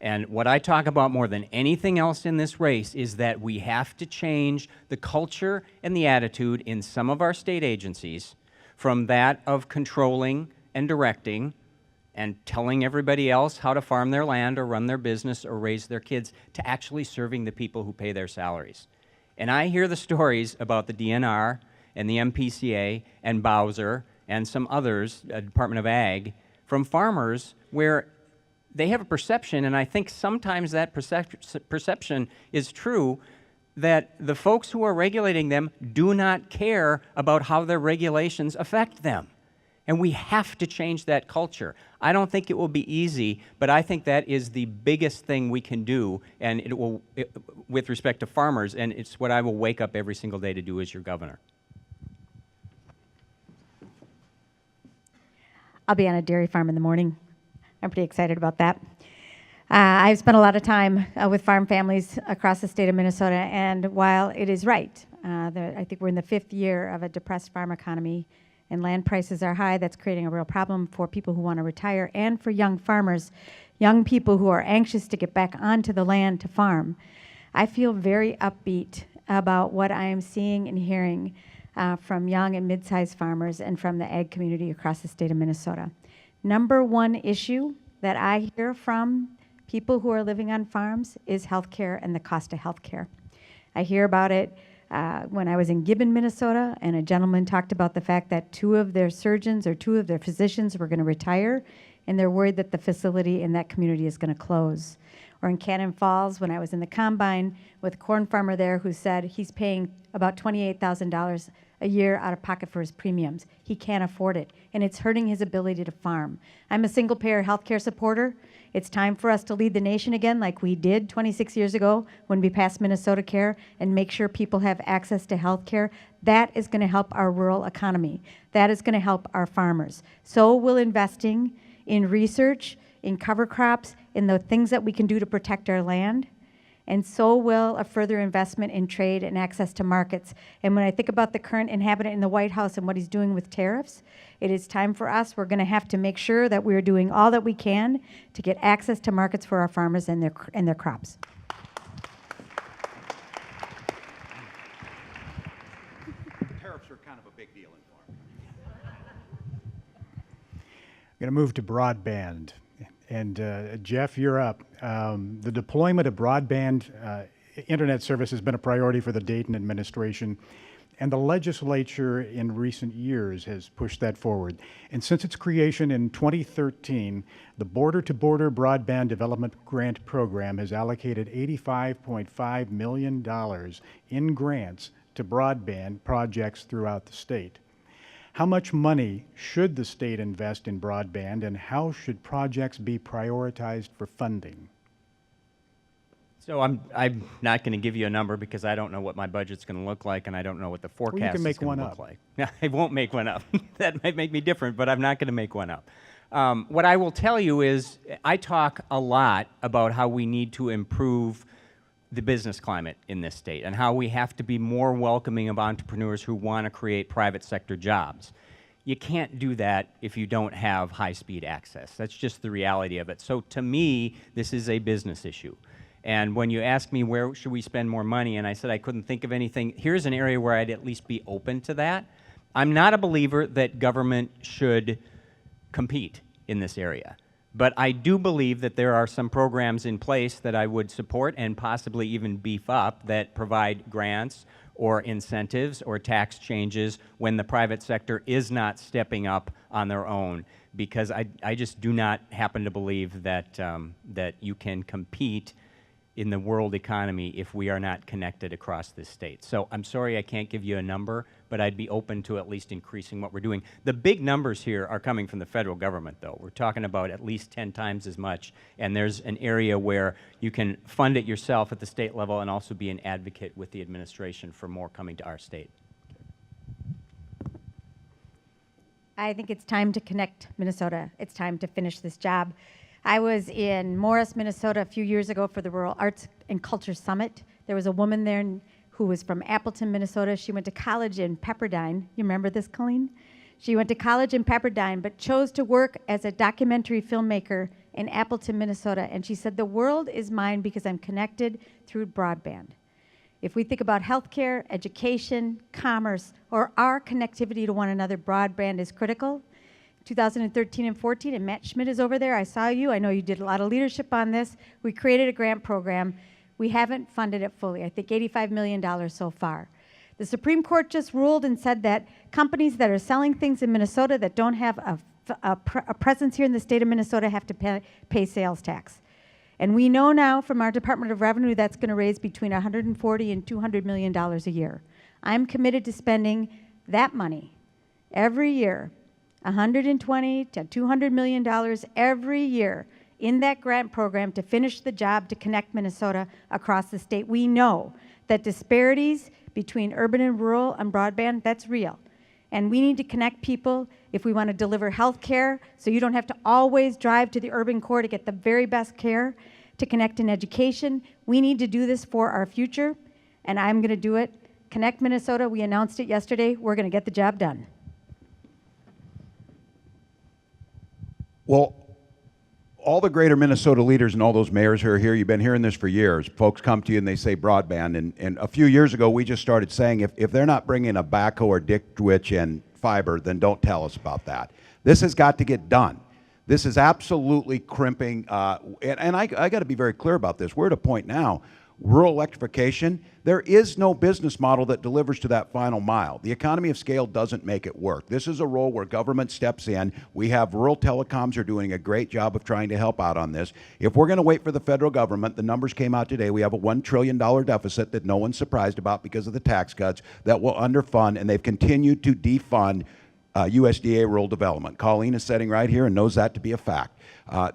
And what I talk about more than anything else in this race is that we have to change the culture and the attitude in some of our state agencies from that of controlling and directing and telling everybody else how to farm their land or run their business or raise their kids to actually serving the people who pay their salaries. And I hear the stories about the DNR and the MPCA and Bowser and some others, Department of Ag, from farmers where they have a perception, and I think sometimes that perception is true, that the folks who are regulating them do not care about how their regulations affect them. And we have to change that culture. I don't think it will be easy, but I think that is the biggest thing we can do, and with respect to farmers, and it's what I will wake up every single day to do as your governor. I'll be on a dairy farm in the morning. I'm pretty excited about that. I've spent a lot of time with farm families across the state of Minnesota, and while it is right, I think we're in the 5th year of a depressed farm economy, and land prices are high. That's creating a real problem for people who want to retire and for young farmers, young people who are anxious to get back onto the land to farm. I feel very upbeat about what I am seeing and hearing from young and mid-sized farmers and from the ag community across the state of Minnesota. Number one issue that I hear from people who are living on farms is healthcare and the cost of healthcare. I hear about it when I was in Gibbon, Minnesota, and a gentleman talked about the fact that 2 of their surgeons or 2 of their physicians were going to retire, and they're worried that the facility in that community is going to close. Or in Cannon Falls, when I was in the combine with a corn farmer there who said he's paying about $28,000 a year out of pocket for his premiums. He can't afford it, and it's hurting his ability to farm. I'm a single-payer healthcare supporter. It's time for us to lead the nation again like we did 26 years ago when we passed Minnesota Care and make sure people have access to healthcare. That is going to help our rural economy. That is going to help our farmers. So will investing in research, in cover crops, in the things that we can do to protect our land. And so will a further investment in trade and access to markets. And when I think about the current inhabitant in the White House and what he's doing with tariffs, it is time for us. We're going to have to make sure that we're doing all that we can to get access to markets for our farmers and their crops. Tariffs are kind of a big deal in farming. I'm going to move to broadband. And Jeff, you're up. The deployment of broadband internet service has been a priority for the Dayton administration, and the legislature in recent years has pushed that forward. And since its creation in 2013, the Border-to-Border Broadband Development Grant Program has allocated $85.5 million in grants to to broadband projects throughout the state. How much money should the state invest in broadband, and how should projects be prioritized for funding? So I'm not going to give you a number because I don't know what my budget's going to look like, and I don't know what the forecast is going to look like. I won't make one up. That might make me different, but I'm not going to make one up. What I will tell you is I talk a lot about how we need to improve the business climate in this state and how we have to be more welcoming of entrepreneurs who want to create private sector jobs. You can't do that if you don't have high-speed access. That's just the reality of it. So to me, this is a business issue. And when you ask me where should we spend more money, and I said I couldn't think of anything, here's an area where I'd at least be open to that. I'm not a believer that government should compete in this area. But I do believe that there are some programs in place that I would support and possibly even beef up that provide grants or incentives or tax changes when the private sector is not stepping up on their own, because I just do not happen to believe that, that you can compete in the world economy if we are not connected across this state. So I'm sorry I can't give you a number, but I'd be open to at least increasing what we're doing. The big numbers here are coming from the federal government, though. We're talking about at least 10 times as much, and there's an area where you can fund it yourself at the state level and also be an advocate with the administration for more coming to our state. I think it's time to connect Minnesota. It's time to finish this job. I was in Morris, Minnesota a few years ago for the Rural Arts and Culture Summit. There was a woman there who was from Appleton, Minnesota. She went to college in Pepperdine. You remember this, Colleen? She went to college in Pepperdine, but chose to work as a documentary filmmaker in Appleton, Minnesota. And she said, the world is mine because I'm connected through broadband. If we think about healthcare, education, commerce, or our connectivity to one another, broadband is critical. 2013 and 14, and Matt Schmidt is over there. I saw you. I know you did a lot of leadership on this. We created a grant program. We haven't funded it fully. I think $85 million so far. The Supreme Court just ruled and said that companies that are selling things in Minnesota that don't have a presence here in the state of Minnesota have to pay sales tax. And we know now from our Department of Revenue that's going to raise between $140 and $200 million a year. I'm committed to spending that money every year, $120 to $200 million every year in that grant program to finish the job to connect Minnesota across the state. We know that disparities between urban and rural and broadband, that's real. And we need to connect people if we want to deliver health care, so you don't have to always drive to the urban core to get the very best care, to connect in education. We need to do this for our future, and I'm going to do it. Connect Minnesota, we announced it yesterday. We're going to get the job done. Well, all the greater Minnesota leaders and all those mayors who are here, you've been hearing this for years. Folks come to you and they say broadband. And a few years ago, we just started saying if they're not bringing a backhoe or dick twitch and fiber, then don't tell us about that. This has got to get done. This is absolutely crimping. And I got to be very clear about this. We're at a point now, rural electrification, there is no business model that delivers to that final mile. The economy of scale doesn't make it work. This is a role where government steps in. We have rural telecoms are doing a great job of trying to help out on this. If we're going to wait for the federal government, the numbers came out today, we have a $1 trillion deficit that no one's surprised about because of the tax cuts that will underfund, and they've continued to defund USDA rural development. Colleen is sitting right here and knows that to be a fact.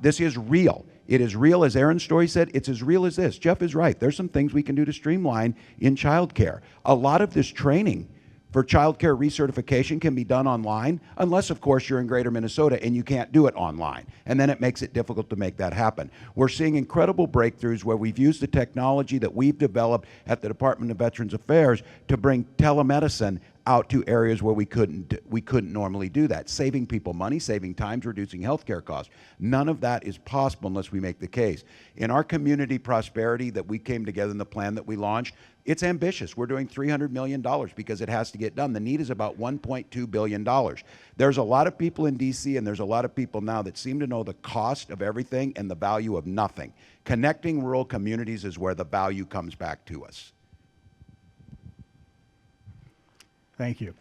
This is real. It is real, as Erin's story said, it's as real as this. Jeff is right. There's some things we can do to streamline in childcare. A lot of this training for childcare recertification can be done online, unless, of course, you're in greater Minnesota and you can't do it online. And then it makes it difficult to make that happen. We're seeing incredible breakthroughs where we've used the technology that we've developed at the Department of Veterans Affairs to bring telemedicine out to areas where we couldn't normally do that, saving people money, saving time, reducing healthcare costs. None of that is possible unless we make the case. In our community prosperity that we came together in the plan that we launched, it's ambitious. We're doing $300 million because it has to get done. The need is about $1.2 billion. There's a lot of people in DC and there's a lot of people now that seem to know the cost of everything and the value of nothing. Connecting rural communities is where the value comes back to us. Thank you.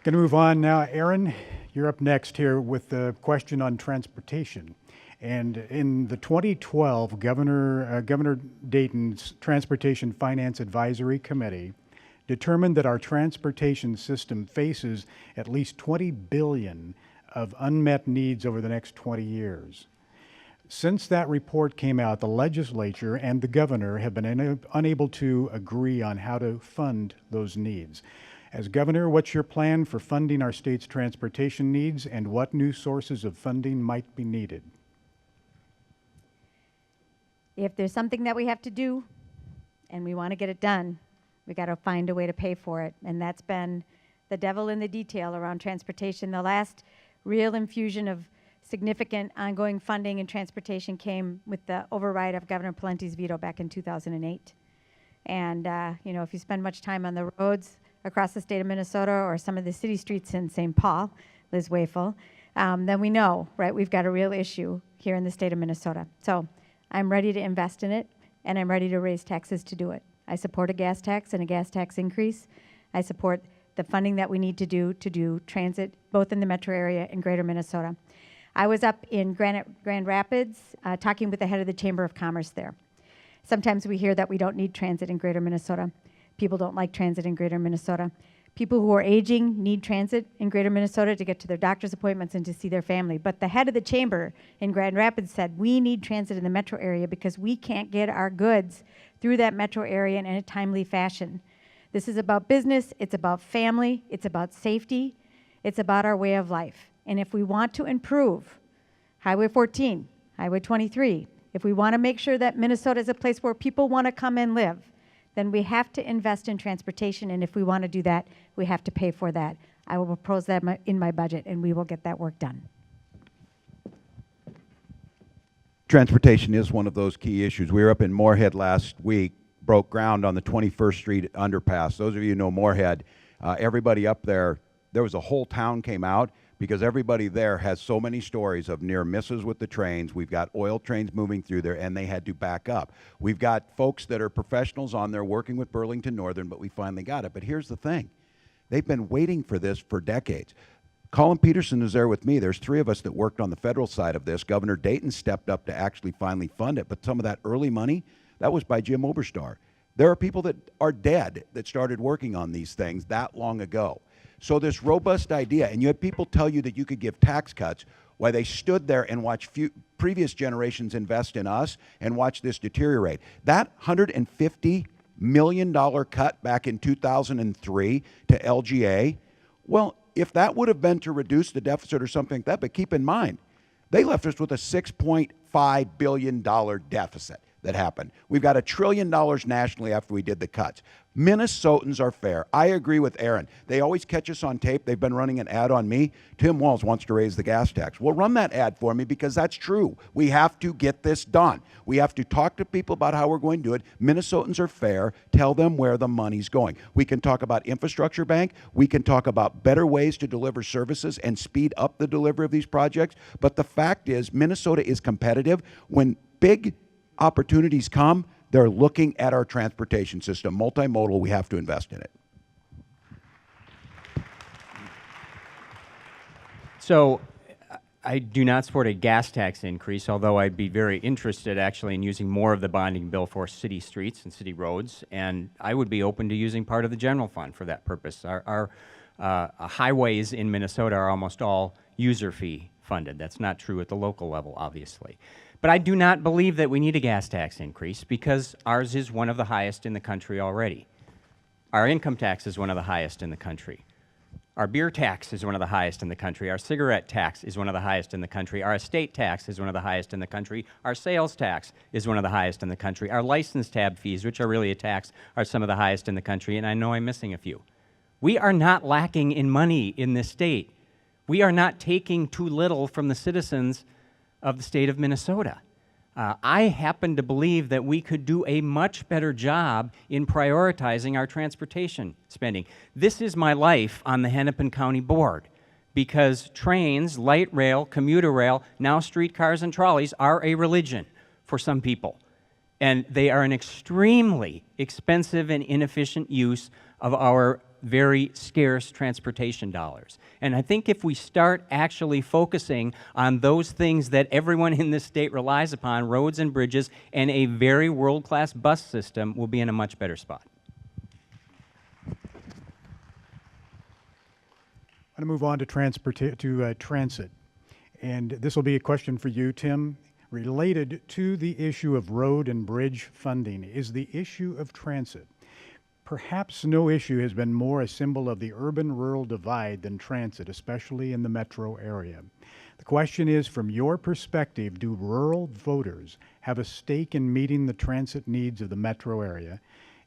Going to move on now. Erin, you're up next here with the question on transportation. And in the 2012 Governor Dayton's Transportation Finance Advisory Committee determined that our transportation system faces at least 20 billion of unmet needs over the next 20 years. Since that report came out, the legislature and the governor have been unable to agree on how to fund those needs. As governor, what's your plan for funding our state's transportation needs, and what new sources of funding might be needed? If there's something that we have to do and we want to get it done, we got to find a way to pay for it. And that's been the devil in the detail around transportation. The last real infusion of significant ongoing funding in transportation came with the override of Governor Palente's veto back in 2008. And, you know, if you spend much time on the roads across the state of Minnesota or some of the city streets in St. Paul, Liz Wafel, then we know, right, we've got a real issue here in the state of Minnesota. So I'm ready to invest in it, and I'm ready to raise taxes to do it. I support a gas tax and a gas tax increase. I support the funding that we need to do transit, both in the metro area and greater Minnesota. I was up in Grand Rapids talking with the head of the Chamber of Commerce there. Sometimes we hear that we don't need transit in greater Minnesota. People don't like transit in greater Minnesota. People who are aging need transit in greater Minnesota to get to their doctor's appointments and to see their family. But the head of the chamber in Grand Rapids said, we need transit in the metro area because we can't get our goods through that metro area in a timely fashion. This is about business, it's about family, it's about safety, it's about our way of life. And if we want to improve Highway 14, Highway 23, if we want to make sure that Minnesota is a place where people want to come and live, then we have to invest in transportation, and if we want to do that, we have to pay for that. I will propose that in my budget, and we will get that work done. Transportation is one of those key issues. We were up in Moorhead last week, broke ground on the 21st Street underpass. Those of you who know Moorhead, everybody up there, there was a whole town came out because everybody there has so many stories of near misses with the trains. We've got oil trains moving through there, and they had to back up. We've got folks that are professionals on there working with Burlington Northern, but we finally got it. But here's the thing. They've been waiting for this for decades. Colin Peterson is there with me. There's three of us that worked on the federal side of this. Governor Dayton stepped up to actually finally fund it, but some of that early money, that was by Jim Oberstar. There are people that are dead that started working on these things that long ago. So this robust idea, and you had people tell you that you could give tax cuts while they stood there and watched previous generations invest in us and watch this deteriorate. That $150 million cut back in 2003 to LGA, well, if that would have been to reduce the deficit or something like that, but keep in mind, they left us with a $6.5 billion deficit that happened. We've got $1 trillion nationally after we did the cuts. Minnesotans are fair. I agree with Erin. They always catch us on tape. They've been running an ad on me. Tim Walz wants to raise the gas tax. Well, run that ad for me because that's true. We have to get this done. We have to talk to people about how we're going to do it. Minnesotans are fair. Tell them where the money's going. We can talk about infrastructure bank. We can talk about better ways to deliver services and speed up the delivery of these projects. But the fact is, Minnesota is competitive. When big opportunities come, they're looking at our transportation system. Multimodal, we have to invest in it. So I do not support a gas tax increase, although I'd be very interested actually in using more of the bonding bill for city streets and city roads, and I would be open to using part of the general fund for that purpose. Our highways in Minnesota are almost all user fee funded. That's not true at the local level, obviously. But I do not believe that we need a gas tax increase because ours is one of the highest in the country already. Our income tax is one of the highest in the country. Our beer tax is one of the highest in the country. Our cigarette tax is one of the highest in the country. Our estate tax is one of the highest in the country. Our sales tax is one of the highest in the country. Our license tab fees, which are really a tax, are some of the highest in the country, and I know I'm missing a few. We are not lacking in money in this state. We are not taking too little from the citizens of the state of Minnesota. I happen to believe that we could do a much better job in prioritizing our transportation spending. This is my life on the Hennepin County Board because trains, light rail, commuter rail, now streetcars and trolleys are a religion for some people. And they are an extremely expensive and inefficient use of our very scarce transportation dollars. And I think if we start actually focusing on those things that everyone in this state relies upon, roads and bridges, and a very world-class bus system, we'll be in a much better spot. I'm going to move on to transit. And this will be a question for you, Tim. Related to the issue of road and bridge funding is the issue of transit. Perhaps no issue has been more a symbol of the urban-rural divide than transit, especially in the metro area. The question is, from your perspective, do rural voters have a stake in meeting the transit needs of the metro area?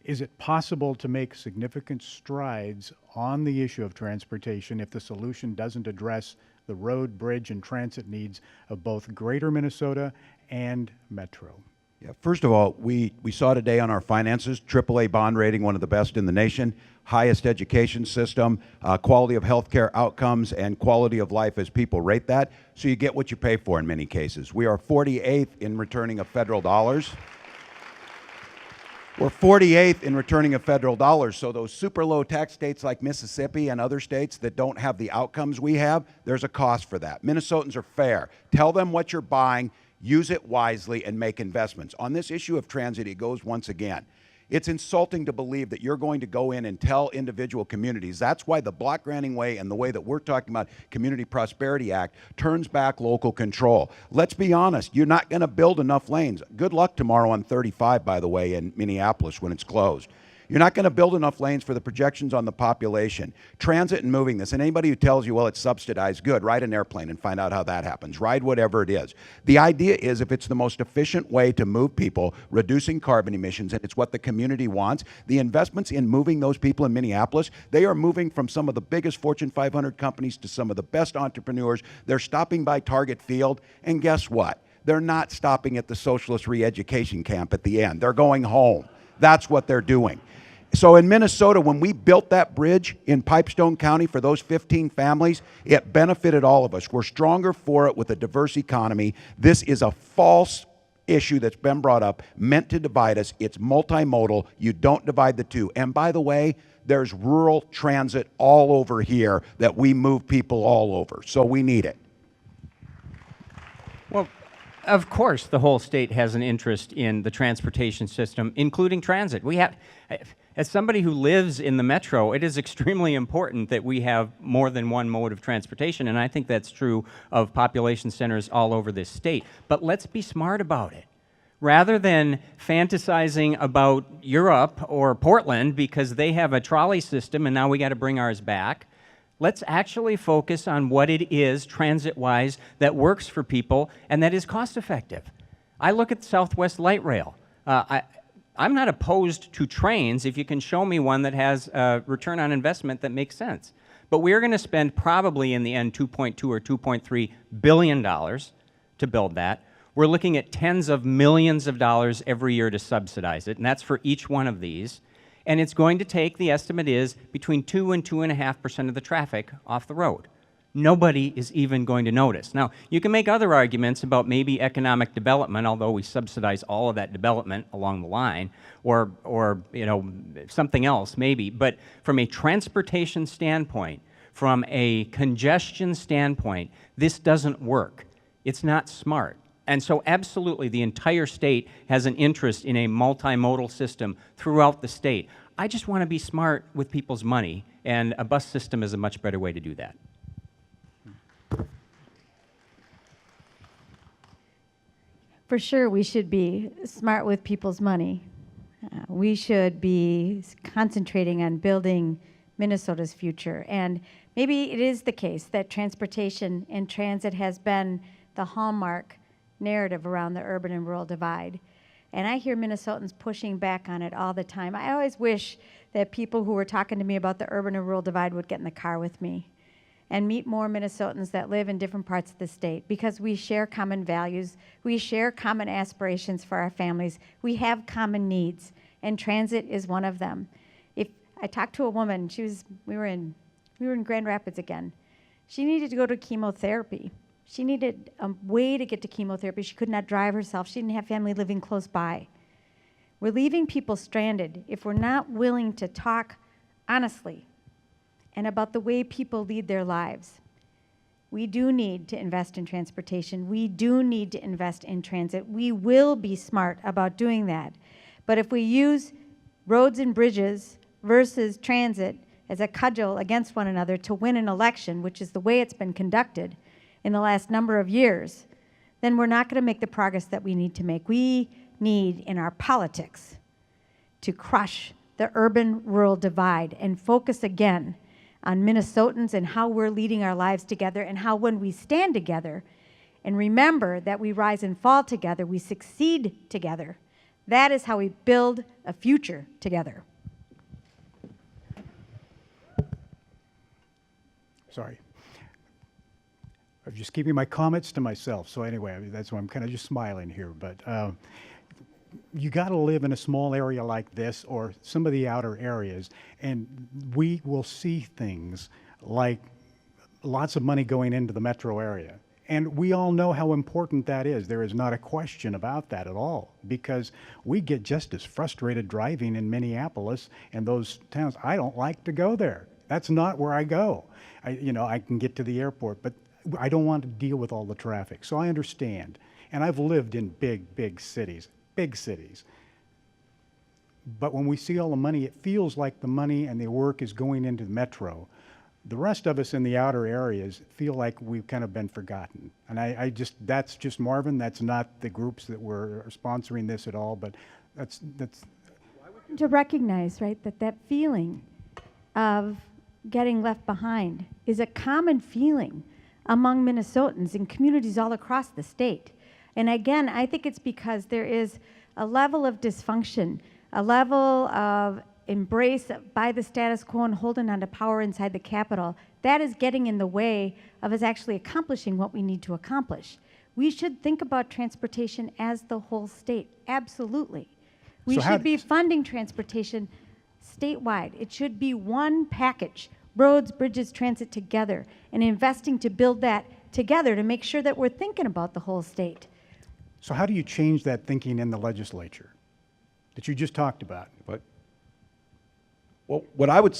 Is it possible to make significant strides on the issue of transportation if the solution doesn't address the road, bridge, and transit needs of both greater Minnesota and metro? Yeah, first of all, we saw today on our finances, AAA bond rating, one of the best in the nation, highest education system, quality of healthcare outcomes, and quality of life as people rate that. So you get what you pay for in many cases. We are 48th in returning of federal dollars. We're 48th in returning of federal dollars, so those super low tax states like Mississippi and other states that don't have the outcomes we have, there's a cost for that. Minnesotans are fair. Tell them what you're buying, use it wisely, and make investments. On this issue of transit, it goes once again. It's insulting to believe that you're going to go in and tell individual communities. That's why the block granting way and the way that we're talking about Community Prosperity Act turns back local control. Let's be honest, you're not going to build enough lanes. Good luck tomorrow on 35, by the way, in Minneapolis when it's closed. You're not going to build enough lanes for the projections on the population. Transit and moving this, and anybody who tells you, well, it's subsidized, good, ride an airplane and find out how that happens. Ride whatever it is. The idea is if it's the most efficient way to move people, reducing carbon emissions, and it's what the community wants, the investments in moving those people in Minneapolis, they are moving from some of the biggest Fortune 500 companies to some of the best entrepreneurs. They're stopping by Target Field, and guess what? They're not stopping at the socialist re-education camp at the end. They're going home. That's what they're doing. So in Minnesota, when we built that bridge in Pipestone County for those 15 families, it benefited all of us. We're stronger for it with a diverse economy. This is a false issue that's been brought up, meant to divide us. It's multimodal. You don't divide the two. And by the way, there's rural transit all over here that we move people all over. So we need it. Well, of course, the whole state has an interest in the transportation system, including transit. We have, as somebody who lives in the metro, it is extremely important that we have more than one mode of transportation, and I think that's true of population centers all over this state. But let's be smart about it. Rather than fantasizing about Europe or Portland because they have a trolley system and now we got to bring ours back, let's actually focus on what it is, transit-wise, that works for people and that is cost-effective. I look at Southwest Light Rail. I'm not opposed to trains if you can show me one that has a return on investment that makes sense. But we're going to spend probably in the end $2.2 or $2.3 billion to build that. We're looking at tens of millions of dollars every year to subsidize it, and that's for each one of these. And it's going to take, the estimate is, between 2 and 2.5% of the traffic off the road. Nobody is even going to notice. Now, you can make other arguments about maybe economic development, although we subsidize all of that development along the line, or you know, something else maybe. But from a transportation standpoint, from a congestion standpoint, this doesn't work. It's not smart. And so absolutely, the entire state has an interest in a multimodal system throughout the state. I just want to be smart with people's money, and a bus system is a much better way to do that. For sure, we should be smart with people's money. We should be concentrating on building Minnesota's future. And maybe it is the case that transportation and transit has been the hallmark narrative around the urban and rural divide. And I hear Minnesotans pushing back on it all the time. I always wish that people who were talking to me about the urban and rural divide would get in the car with me and meet more Minnesotans that live in different parts of the state, because we share common values, we share common aspirations for our families, we have common needs, and transit is one of them. If I talked to a woman, we were in Grand Rapids again. She needed to go to chemotherapy. She needed a way to get to chemotherapy. She could not drive herself. She didn't have family living close by. We're leaving people stranded if we're not willing to talk honestly and about the way people lead their lives. We do need to invest in transportation. We do need to invest in transit. We will be smart about doing that. But if we use roads and bridges versus transit as a cudgel against one another to win an election, which is the way it's been conducted in the last number of years, then we're not going to make the progress that we need to make. We need, in our politics, to crush the urban-rural divide and focus again on Minnesotans and how we're leading our lives together, and how when we stand together and remember that we rise and fall together, we succeed together. That is how we build a future together. Sorry. I'm just keeping my comments to myself. So anyway, that's why I'm kind of just smiling here. But you got to live in a small area like this or some of the outer areas, and we will see things like lots of money going into the metro area. And we all know how important that is. There is not a question about that at all, because we get just as frustrated driving in Minneapolis and those towns. I don't like to go there. That's not where I go. I can get to the airport, but I don't want to deal with all the traffic. So I understand. And I've lived in big cities. But when we see all the money, it feels like the money and the work is going into the metro. The rest of us in the outer areas feel like we've kind of been forgotten. And that's just Marvin. That's not the groups that were sponsoring this at all, but that's. To recognize, right, that feeling of getting left behind is a common feeling among Minnesotans in communities all across the state. And again, I think it's because there is a level of dysfunction, a level of embrace by the status quo and holding on to power inside the Capitol. That is getting in the way of us actually accomplishing what we need to accomplish. We should think about transportation as the whole state, absolutely. We should be funding transportation statewide. It should be one package, roads, bridges, transit together, and investing to build that together to make sure that we're thinking about the whole state. So how do you change that thinking in the legislature that you just talked about? Well, what I would,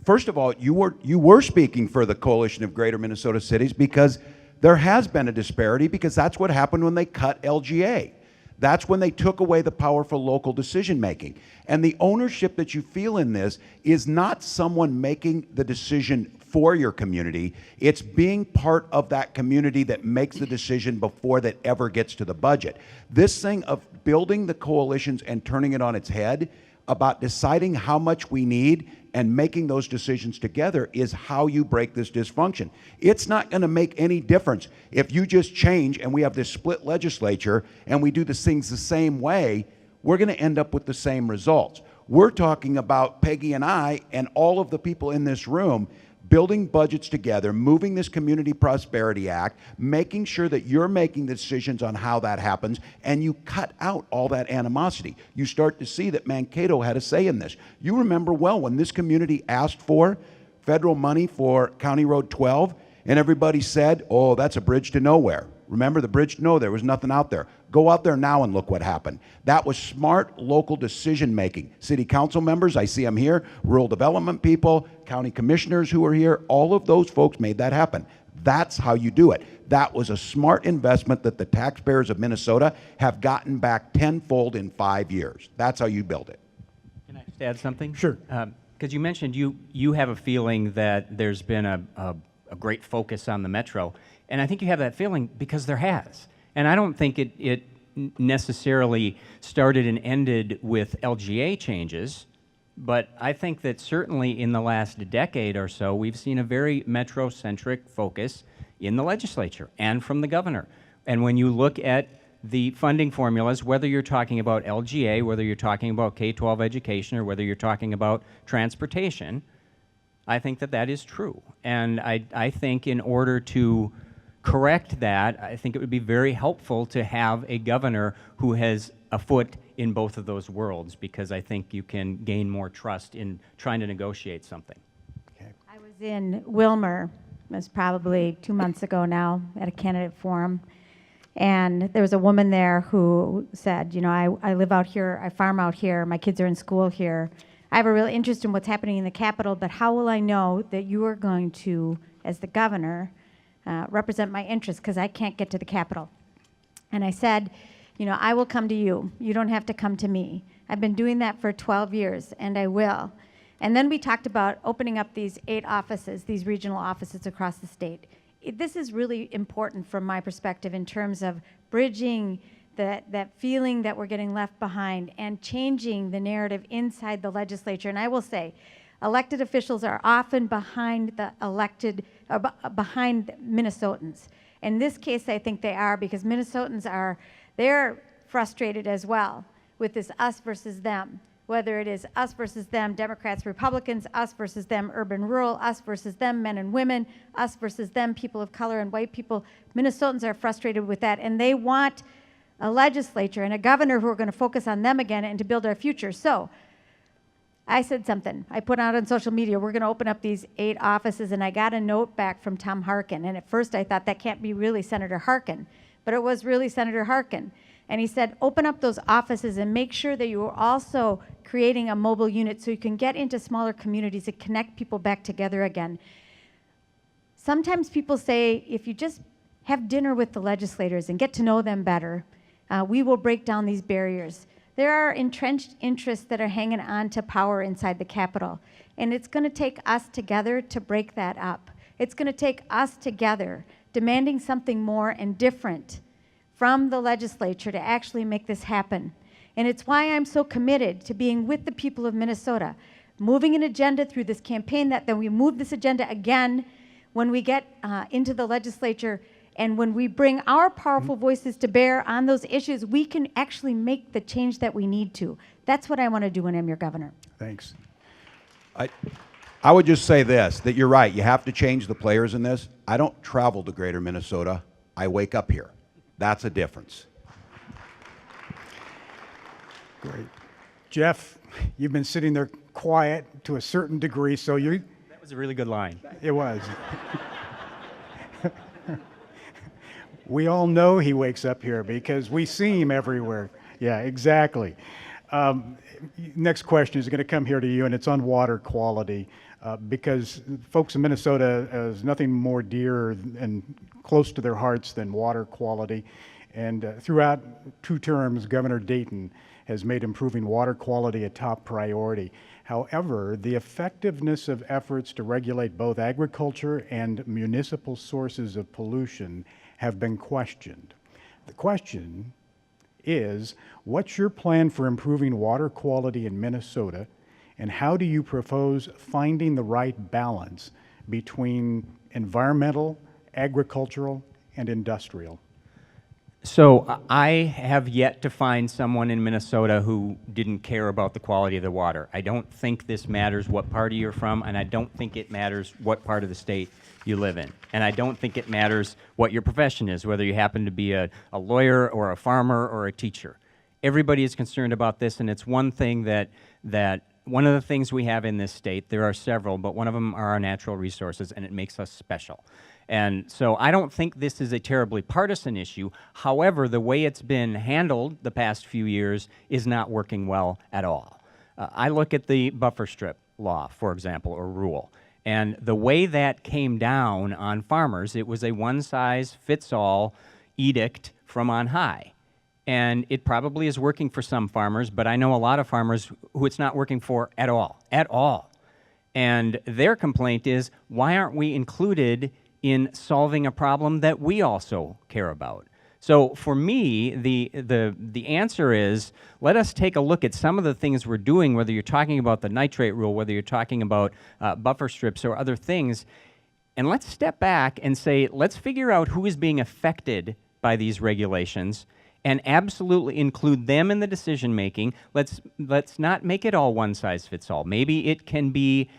first of all, you were speaking for the Coalition of Greater Minnesota Cities, because there has been a disparity, because that's what happened when they cut LGA. That's when they took away the power for local decision making. And the ownership that you feel in this is not someone making the decision for your community. It's being part of that community that makes the decision before that ever gets to the budget. This thing of building the coalitions and turning it on its head about deciding how much we need and making those decisions together is how you break this dysfunction. It's not going to make any difference if you just change and we have this split legislature and we do the things the same way. We're going to end up with the same results. We're talking about Peggy and I and all of the people in this room building budgets together, moving this Community Prosperity Act, making sure that you're making the decisions on how that happens, and you cut out all that animosity. You start to see that Mankato had a say in this. You remember well when this community asked for federal money for County Road 12, and everybody said, oh, that's a bridge to nowhere. Remember the bridge to nowhere? There was nothing out there. Go out there now and look what happened. That was smart local decision making. City council members, I see them here, rural development people, county commissioners who are here, all of those folks made that happen. That's how you do it. That was a smart investment that the taxpayers of Minnesota have gotten back tenfold in 5 years. That's how you build it. Can I just add something? Sure. Because you mentioned you have a feeling that there's been a great focus on the metro. And I think you have that feeling because there has. And I don't think it necessarily started and ended with LGA changes, but I think that certainly in the last decade or so, we've seen a very metro-centric focus in the legislature and from the governor. And when you look at the funding formulas, whether you're talking about LGA, whether you're talking about K-12 education, or whether you're talking about transportation, I think that that is true. And I think in order to correct that, I think it would be very helpful to have a governor who has a foot in both of those worlds, because I think you can gain more trust in trying to negotiate something. Okay. I was in Wilmer, it was probably 2 months ago now, at a candidate forum, and there was a woman there who said, you know, I live out here, I farm out here, my kids are in school here. I have a real interest in what's happening in the Capitol, but how will I know that you are going to, as the governor, represent my interests, because I can't get to the Capitol? And I said, you know, I will come to you. You don't have to come to me. I've been doing that for 12 years, and I will. And then we talked about opening up these 8 offices, these regional offices across the state. This is really important from my perspective in terms of bridging that feeling that we're getting left behind and changing the narrative inside the legislature. And I will say, elected officials are often behind the behind Minnesotans. In this case, I think they are, because Minnesotans they're frustrated as well with this us versus them. Whether it is us versus them, Democrats, Republicans, us versus them, urban, rural, us versus them, men and women, us versus them, people of color and white people. Minnesotans are frustrated with that, and they want a legislature and a governor who are going to focus on them again and to build our future. So I said something. I put out on social media, we're going to open up these 8 offices, and I got a note back from Tom Harkin. And at first I thought that can't be really Senator Harkin, but it was really Senator Harkin. And he said, open up those offices and make sure that you are also creating a mobile unit so you can get into smaller communities and connect people back together again. Sometimes people say, if you just have dinner with the legislators and get to know them better, we will break down these barriers. There are entrenched interests that are hanging on to power inside the Capitol, and it's going to take us together to break that up. It's going to take us together demanding something more and different from the legislature to actually make this happen. And it's why I'm so committed to being with the people of Minnesota, moving an agenda through this campaign, that then we move this agenda again when we get into the legislature. And when we bring our powerful voices to bear on those issues, we can actually make the change that we need to. That's what I want to do when I'm your governor. Thanks. I would just say this, that you're right. You have to change the players in this. I don't travel to greater Minnesota. I wake up here. That's a difference. Great. Jeff, you've been sitting there quiet to a certain degree, so you... That was a really good line. It was. We all know he wakes up here because we see him everywhere. Yeah, exactly. Next question is going to come here to you, and it's on water quality, because folks in Minnesota has nothing more dear and close to their hearts than water quality. And throughout 2 terms, Governor Dayton has made improving water quality a top priority. However, the effectiveness of efforts to regulate both agriculture and municipal sources of pollution have been questioned. The question is, what's your plan for improving water quality in Minnesota, and how do you propose finding the right balance between environmental, agricultural, and industrial? So I have yet to find someone in Minnesota who didn't care about the quality of the water. I don't think this matters what party you're from, and I don't think it matters what part of the state you live in. And I don't think it matters what your profession is, whether you happen to be a lawyer or a farmer or a teacher. Everybody is concerned about this, and it's one thing that one of the things we have in this state, there are several, but one of them are our natural resources, and it makes us special. And so I don't think this is a terribly partisan issue. However, the way it's been handled the past few years is not working well at all. I look at the buffer strip law, for example, or rule, and the way that came down on farmers, it was a one-size-fits-all edict from on high. And it probably is working for some farmers, but I know a lot of farmers who it's not working for at all. And their complaint is, why aren't we included in solving a problem that we also care about? So for me, the answer is, let us take a look at some of the things we're doing, whether you're talking about the nitrate rule, whether you're talking about buffer strips or other things, and let's step back and say, let's figure out who is being affected by these regulations and absolutely include them in the decision making. Let's not make it all one size fits all. Maybe it can be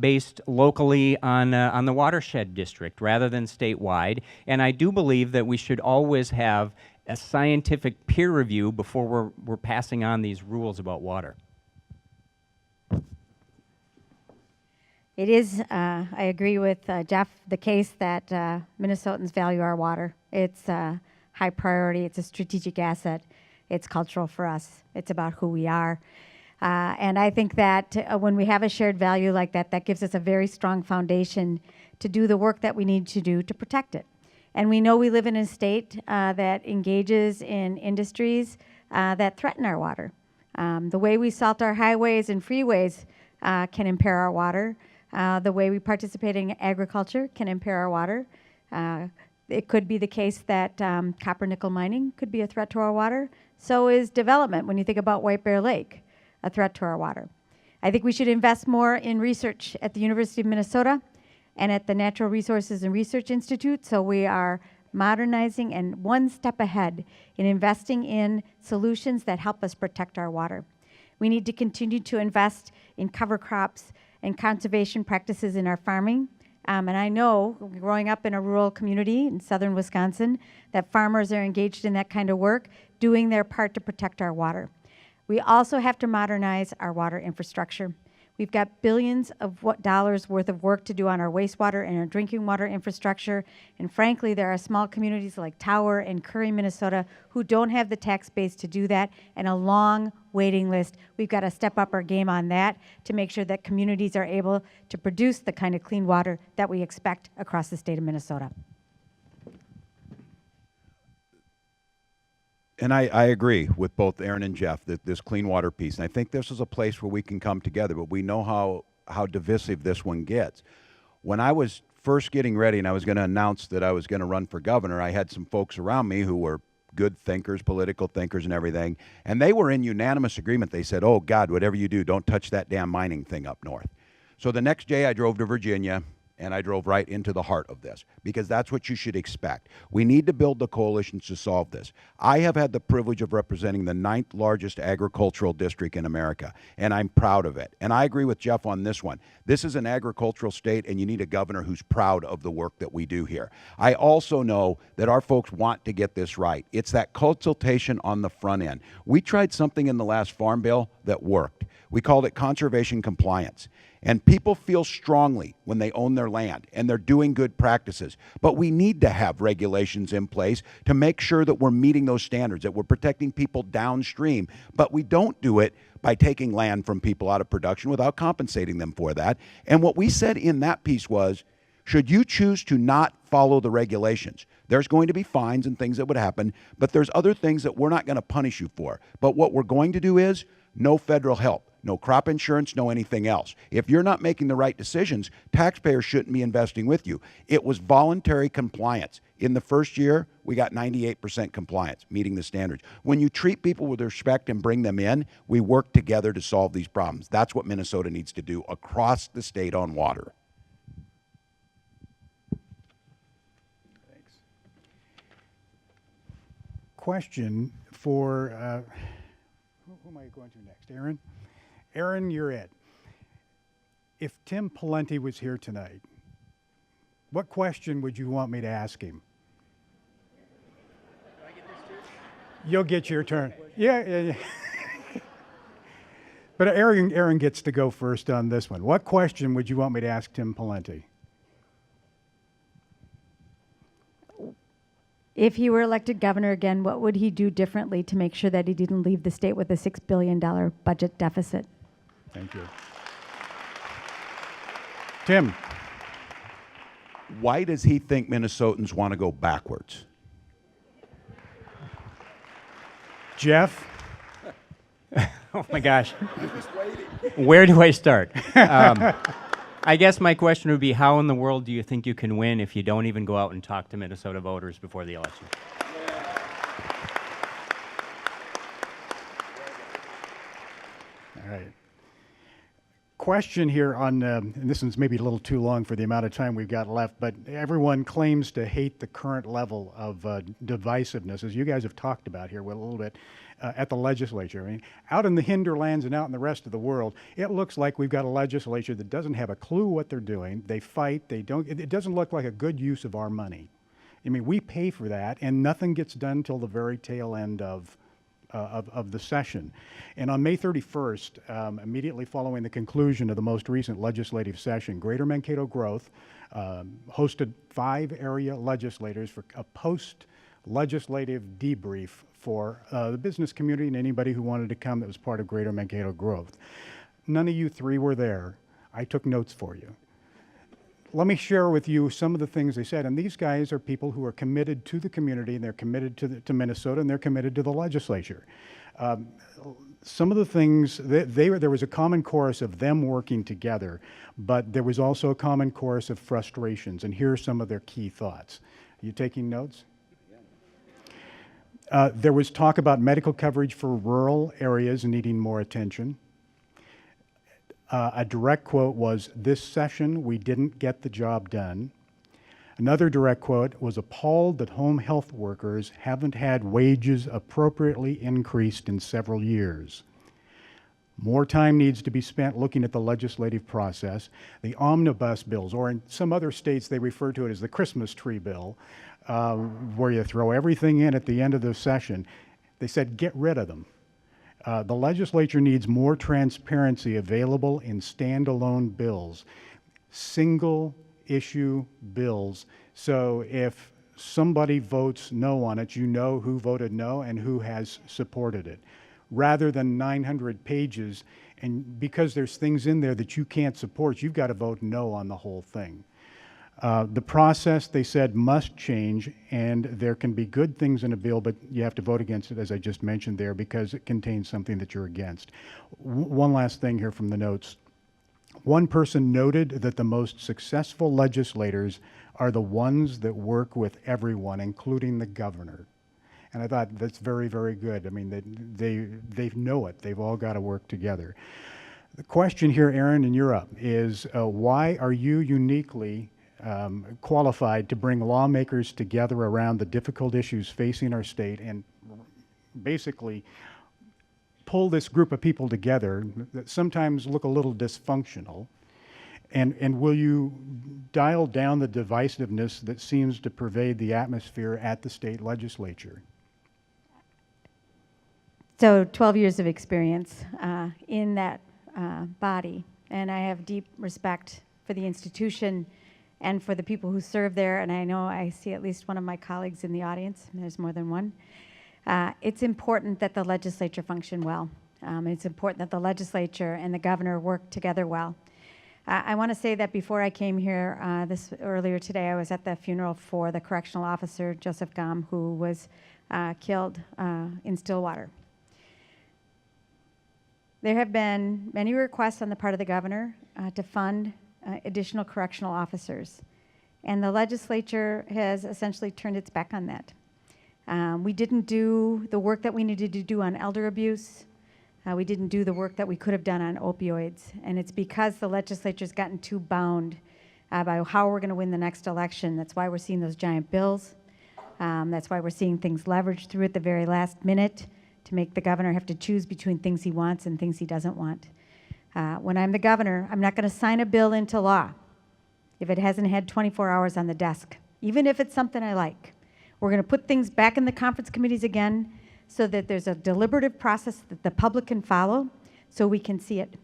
based locally on the watershed district rather than statewide. And I do believe that we should always have a scientific peer review before we're passing on these rules about water. It is, I agree with Jeff, the case that Minnesotans value our water. It's high priority, it's a strategic asset, it's cultural for us, it's about who we are. And I think that when we have a shared value like that, that gives us a very strong foundation to do the work that we need to do to protect it. And we know we live in a state that engages in industries that threaten our water. The way we salt our highways and freeways can impair our water. The way we participate in agriculture can impair our water. It could be the case that copper nickel mining could be a threat to our water. So is development, when you think about White Bear Lake, a threat to our water. I think we should invest more in research at the University of Minnesota and at the Natural Resources and Research Institute, so we are modernizing and one step ahead in investing in solutions that help us protect our water. We need to continue to invest in cover crops and conservation practices in our farming. And I know, growing up in a rural community in southern Wisconsin, that farmers are engaged in that kind of work, doing their part to protect our water. We also have to modernize our water infrastructure. We've got billions of dollars worth of work to do on our wastewater and our drinking water infrastructure. And frankly, there are small communities like Tower and Curry, Minnesota, who don't have the tax base to do that, and a long waiting list. We've got to step up our game on that to make sure that communities are able to produce the kind of clean water that we expect across the state of Minnesota. And I agree with both Erin and Jeff that this clean water piece, and I think this is a place where we can come together, but we know how divisive this one gets. When I was first getting ready and I was going to announce that I was going to run for governor, I had some folks around me who were good thinkers, political thinkers and everything, and they were in unanimous agreement. They said, oh God, whatever you do, don't touch that damn mining thing up north. So the next day I drove to Virginia, and I drove right into the heart of this, because that's what you should expect. We need to build the coalitions to solve this. I have had the privilege of representing the 9th largest agricultural district in America, and I'm proud of it. And I agree with Jeff on this one. This is an agricultural state, and you need a governor who's proud of the work that we do here. I also know that our folks want to get this right. It's that consultation on the front end. We tried something in the last Farm Bill that worked. We called it conservation compliance. And people feel strongly when they own their land and they're doing good practices. But we need to have regulations in place to make sure that we're meeting those standards, that we're protecting people downstream. But we don't do it by taking land from people out of production without compensating them for that. And what we said in that piece was, should you choose to not follow the regulations, there's going to be fines and things that would happen, but there's other things that we're not going to punish you for. But what we're going to do is no federal help. No crop insurance, no anything else. If you're not making the right decisions, taxpayers shouldn't be investing with you. It was voluntary compliance. In the first year, we got 98% compliance, meeting the standards. When you treat people with respect and bring them in, we work together to solve these problems. That's what Minnesota needs to do across the state on water. Thanks. Question for, who am I going to next? Erin? Erin, you're it. If Tim Pawlenty was here tonight, what question would you want me to ask him? Do I get this too? You'll get your turn. Yeah. But Erin gets to go first on this one. What question would you want me to ask Tim Pawlenty? If he were elected governor again, what would he do differently to make sure that he didn't leave the state with a $6 billion budget deficit? Thank you. Tim. Why does he think Minnesotans want to go backwards? Jeff. Oh my gosh. Where do I start? I guess my question would be, how in the world do you think you can win if you don't even go out and talk to Minnesota voters before the election? All right. Question here on, and this one's maybe a little too long for the amount of time we've got left, but everyone claims to hate the current level of divisiveness, as you guys have talked about here a little bit, at the legislature. I mean, out in the hinterlands and out in the rest of the world, it looks like we've got a legislature that doesn't have a clue what they're doing. They fight, it doesn't look like a good use of our money. I mean, we pay for that, and nothing gets done till the very tail end of the session. And on May 31st, immediately following the conclusion of the most recent legislative session, Greater Mankato Growth hosted 5 area legislators for a post-legislative debrief for the business community and anybody who wanted to come that was part of Greater Mankato Growth. None of you 3 were there. I took notes for you. Let me share with you some of the things they said. And these guys are people who are committed to the community, and they're committed to Minnesota, and they're committed to the legislature. some of the things, there was a common chorus of them working together, but there was also a common chorus of frustrations, and here are some of their key thoughts. Are you taking notes? There was talk about medical coverage for rural areas needing more attention. A direct quote was, "This session, we didn't get the job done." Another direct quote was, "Appalled that home health workers haven't had wages appropriately increased in several years. More time needs to be spent looking at the legislative process. The omnibus bills," or in some other states they refer to it as the Christmas tree bill, where you throw everything in at the end of the session. They said, get rid of them. The legislature needs more transparency available in standalone bills, single issue bills. So if somebody votes no on it, you know who voted no and who has supported it, rather than 900 pages. And because there's things in there that you can't support, you've got to vote no on the whole thing. The process, they said, must change, and there can be good things in a bill, but you have to vote against it, as I just mentioned there, because it contains something that you're against. One last thing here from the notes. One person noted that the most successful legislators are the ones that work with everyone, including the governor. And I thought that's very, very good. I mean, they know it. They've all got to work together. The question here, Erin, and you're up, is why are you uniquely qualified to bring lawmakers together around the difficult issues facing our state and basically pull this group of people together that sometimes look a little dysfunctional? And will you dial down the divisiveness that seems to pervade the atmosphere at the state legislature? So 12 years of experience in that body, and I have deep respect for the institution and for the people who serve there, and I know I see at least one of my colleagues in the audience, and there's more than one. It's important that the legislature function well. It's important that the legislature and the governor work together well. I want to say that before I came here earlier today, I was at the funeral for the correctional officer, Joseph Gam, who was killed in Stillwater. There have been many requests on the part of the governor to fund additional correctional officers, and the legislature has essentially turned its back on that. We didn't do the work that we needed to do on elder abuse. We didn't do the work that we could have done on opioids, and it's because the legislature's gotten too bound by how we're going to win the next election. That's why we're seeing those giant bills. That's why we're seeing things leveraged through at the very last minute to make the governor have to choose between things he wants and things he doesn't want. When I'm the governor, I'm not going to sign a bill into law if it hasn't had 24 hours on the desk, even if it's something I like. We're going to put things back in the conference committees again so that there's a deliberative process that the public can follow so we can see it.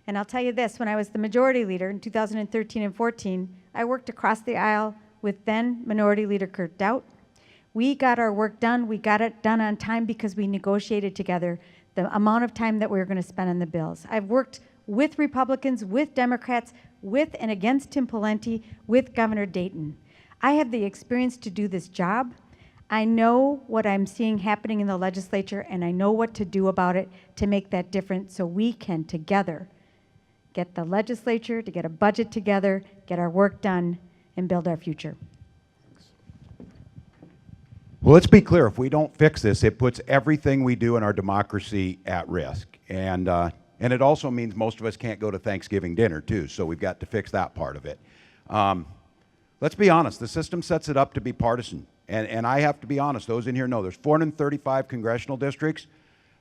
And I'll tell you this, when I was the majority leader in 2013 and 14, I worked across the aisle with then Minority Leader Kurt Doubt. We got our work done. We got it done on time because we negotiated together the amount of time that we were going to spend on the bills. I've worked with Republicans, with Democrats, with and against Tim Pawlenty, with Governor Dayton. I have the experience to do this job. I know what I'm seeing happening in the legislature, and I know what to do about it to make that different so we can together get the legislature to get a budget together, get our work done, and build our future. Well, let's be clear. If we don't fix this, it puts everything we do in our democracy at risk. And it also means most of us can't go to Thanksgiving dinner, too, so we've got to fix that part of it. Let's be honest. The system sets it up to be partisan. And I have to be honest. Those in here know there's 435 congressional districts.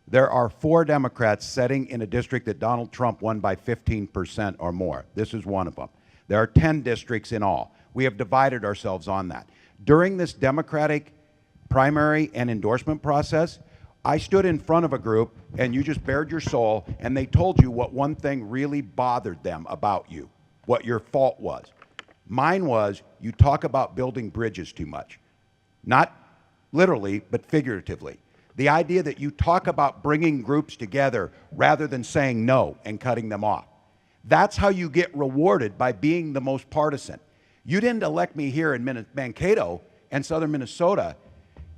There are 4 Democrats sitting in a district that Donald Trump won by 15% or more. This is one of them. There are 10 districts in all. We have divided ourselves on that. During this Democratic primary and endorsement process, I stood in front of a group, and you just bared your soul, and they told you what one thing really bothered them about you, what your fault was. Mine was, you talk about building bridges too much. Not literally, but figuratively. The idea that you talk about bringing groups together rather than saying no and cutting them off. That's how you get rewarded by being the most partisan. You didn't elect me here in Mankato and southern Minnesota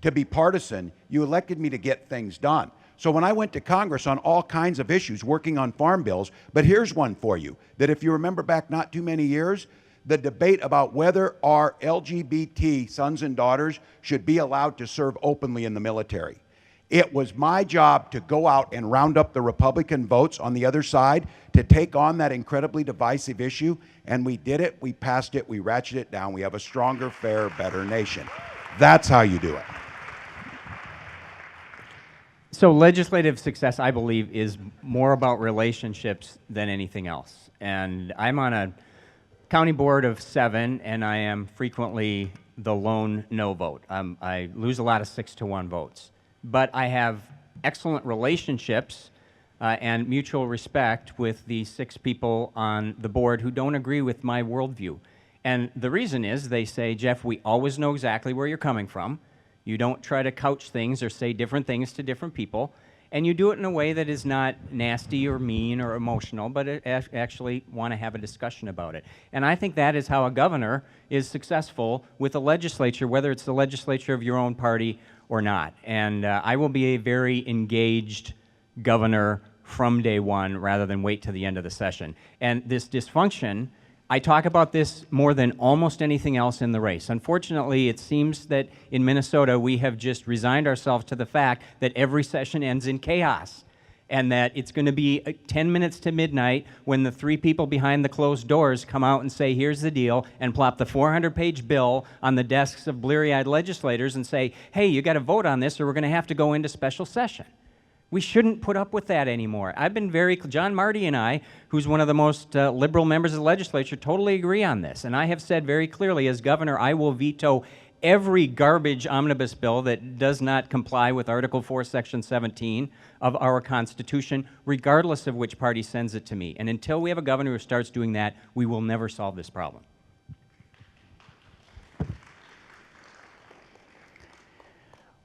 to be partisan. You elected me to get things done. So when I went to Congress on all kinds of issues, working on farm bills, but here's one for you, that if you remember back not too many years, the debate about whether our LGBT sons and daughters should be allowed to serve openly in the military. It was my job to go out and round up the Republican votes on the other side to take on that incredibly divisive issue, and we did it, we passed it, we ratcheted it down. We have a stronger, fairer, better nation. That's how you do it. So legislative success, I believe, is more about relationships than anything else. And I'm on a county board of 7, and I am frequently the lone no vote. I lose a lot of 6-to-1 votes. But I have excellent relationships and mutual respect with the 6 people on the board who don't agree with my worldview. And the reason is they say, Jeff, we always know exactly where you're coming from. You don't try to couch things or say different things to different people. And you do it in a way that is not nasty or mean or emotional, but actually want to have a discussion about it. And I think that is how a governor is successful with a legislature, whether it's the legislature of your own party or not. And I will be a very engaged governor from day one rather than wait to the end of the session. And this dysfunction, I talk about this more than almost anything else in the race. Unfortunately, it seems that in Minnesota, we have just resigned ourselves to the fact that every session ends in chaos, and that it's going to be 10 minutes to midnight when the 3 people behind the closed doors come out and say, here's the deal, and plop the 400-page bill on the desks of bleary-eyed legislators and say, hey, you got to vote on this or we're going to have to go into special session. We shouldn't put up with that anymore. I've been John Marty and I, who's one of the most liberal members of the legislature, totally agree on this. And I have said very clearly, as governor, I will veto every garbage omnibus bill that does not comply with Article 4, Section 17 of our Constitution, regardless of which party sends it to me. And until we have a governor who starts doing that, we will never solve this problem.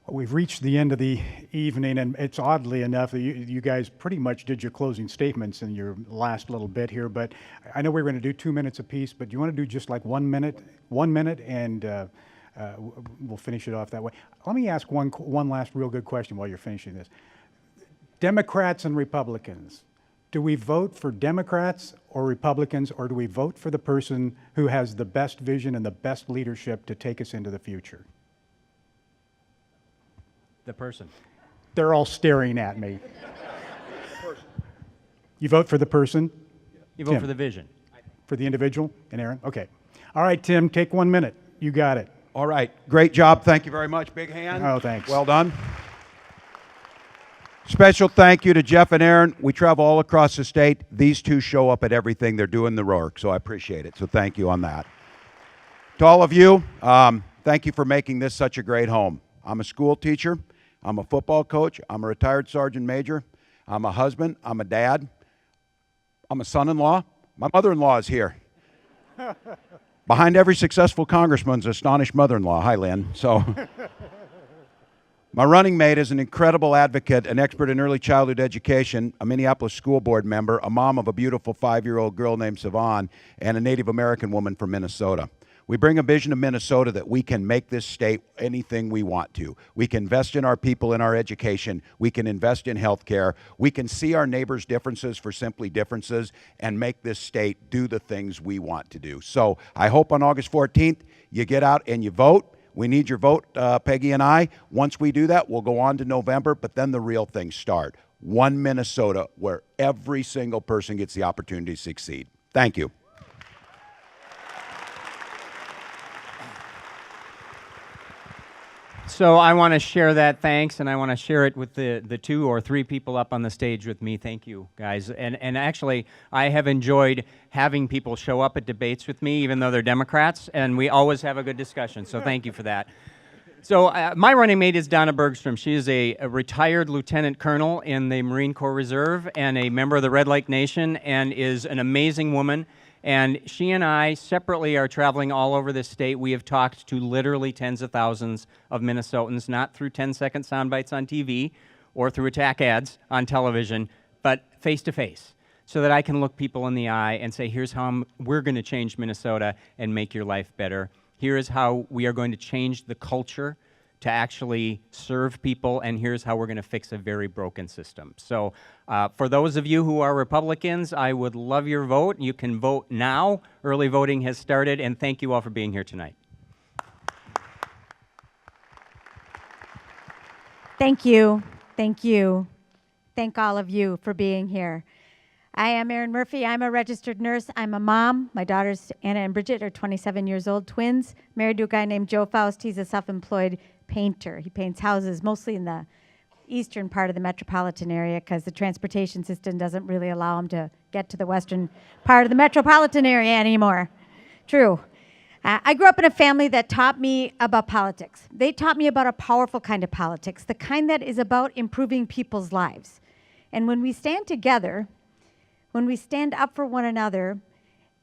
We've reached the end of the evening, and it's oddly enough that you guys pretty much did your closing statements in your last little bit here, but I know we were going to do 2 minutes apiece, but do you want to do just like 1 minute, and we'll finish it off that way. Let me ask one last real good question while you're finishing this. Democrats and Republicans, do we vote for Democrats or Republicans, or do we vote for the person who has the best vision and the best leadership to take us into the future? The person. They're all staring at me. You vote for the person? You vote Tim. for the vision. For the individual? And Erin? Okay. All right, Tim, take 1 minute. You got it. All right. Great job. Thank you very much. Big hand. Oh, thanks. Well done. Special thank you to Jeff and Erin. We travel all across the state. These 2 show up at everything. They're doing the work, so I appreciate it. So thank you on that. To all of you, thank you for making this such a great home. I'm a school teacher. I'm a football coach. I'm a retired sergeant major. I'm a husband. I'm a dad. I'm a son-in-law. My mother-in-law is here. Behind every successful congressman's astonished mother-in-law. Hi, Lynn. So, my running mate is an incredible advocate, an expert in early childhood education, a Minneapolis school board member, a mom of a beautiful 5-year-old girl named Siobhan, and a Native American woman from Minnesota. We bring a vision of Minnesota that we can make this state anything we want to. We can invest in our people, in our education. We can invest in health care. We can see our neighbors' differences for simply differences and make this state do the things we want to do. So I hope on August 14th you get out and you vote. We need your vote, Peggy and I. Once we do that, we'll go on to November, but then the real things start. One Minnesota where every single person gets the opportunity to succeed. Thank you. So I want to share that thanks, and I want to share it with the 2 or 3 people up on the stage with me. Thank you, guys. And actually, I have enjoyed having people show up at debates with me, even though they're Democrats, and we always have a good discussion, so thank you for that. So my running mate is Donna Bergstrom. She is a retired lieutenant colonel in the Marine Corps Reserve and a member of the Red Lake Nation, and is an amazing woman. And she and I separately are traveling all over this state. We have talked to literally tens of thousands of Minnesotans, not through 10-second sound bites on TV or through attack ads on television, but face-to-face, so that I can look people in the eye and say, here's how we're going to change Minnesota and make your life better. Here is how we are going to change the culture to actually serve people, and here's how we're going to fix a very broken system. So for those of you who are Republicans, I would love your vote. You can vote now. Early voting has started, and thank you all for being here tonight. Thank you. Thank you. Thank all of you for being here. I am Erin Murphy. I'm a registered nurse. I'm a mom. My daughters, Anna and Bridget, are 27 years old, twins, married to a guy named Joe Faust. He's a self-employed painter. He paints houses mostly in the eastern part of the metropolitan area because the transportation system doesn't really allow him to get to the western part of the metropolitan area anymore. True. I grew up in a family that taught me about politics. They taught me about a powerful kind of politics, the kind that is about improving people's lives. And when we stand together, when we stand up for one another,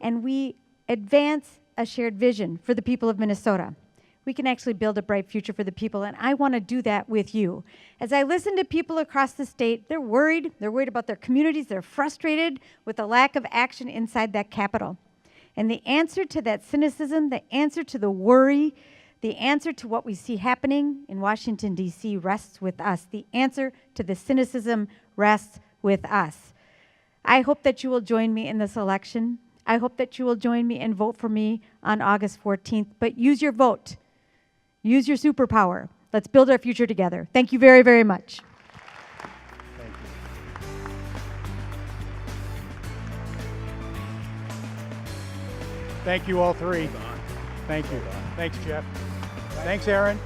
and we advance a shared vision for the people of Minnesota, we can actually build a bright future for the people, and I want to do that with you. As I listen to people across the state, they're worried about their communities, they're frustrated with the lack of action inside that Capitol. And the answer to that cynicism, the answer to the worry, the answer to what we see happening in Washington, D.C. rests with us. The answer to the cynicism rests with us. I hope that you will join me in this election. I hope that you will join me and vote for me on August 14th. But use your vote. Use your superpower. Let's build our future together. Thank you very, very much. Thank you all three. Thank you. Thanks, Jeff. Thanks, Erin.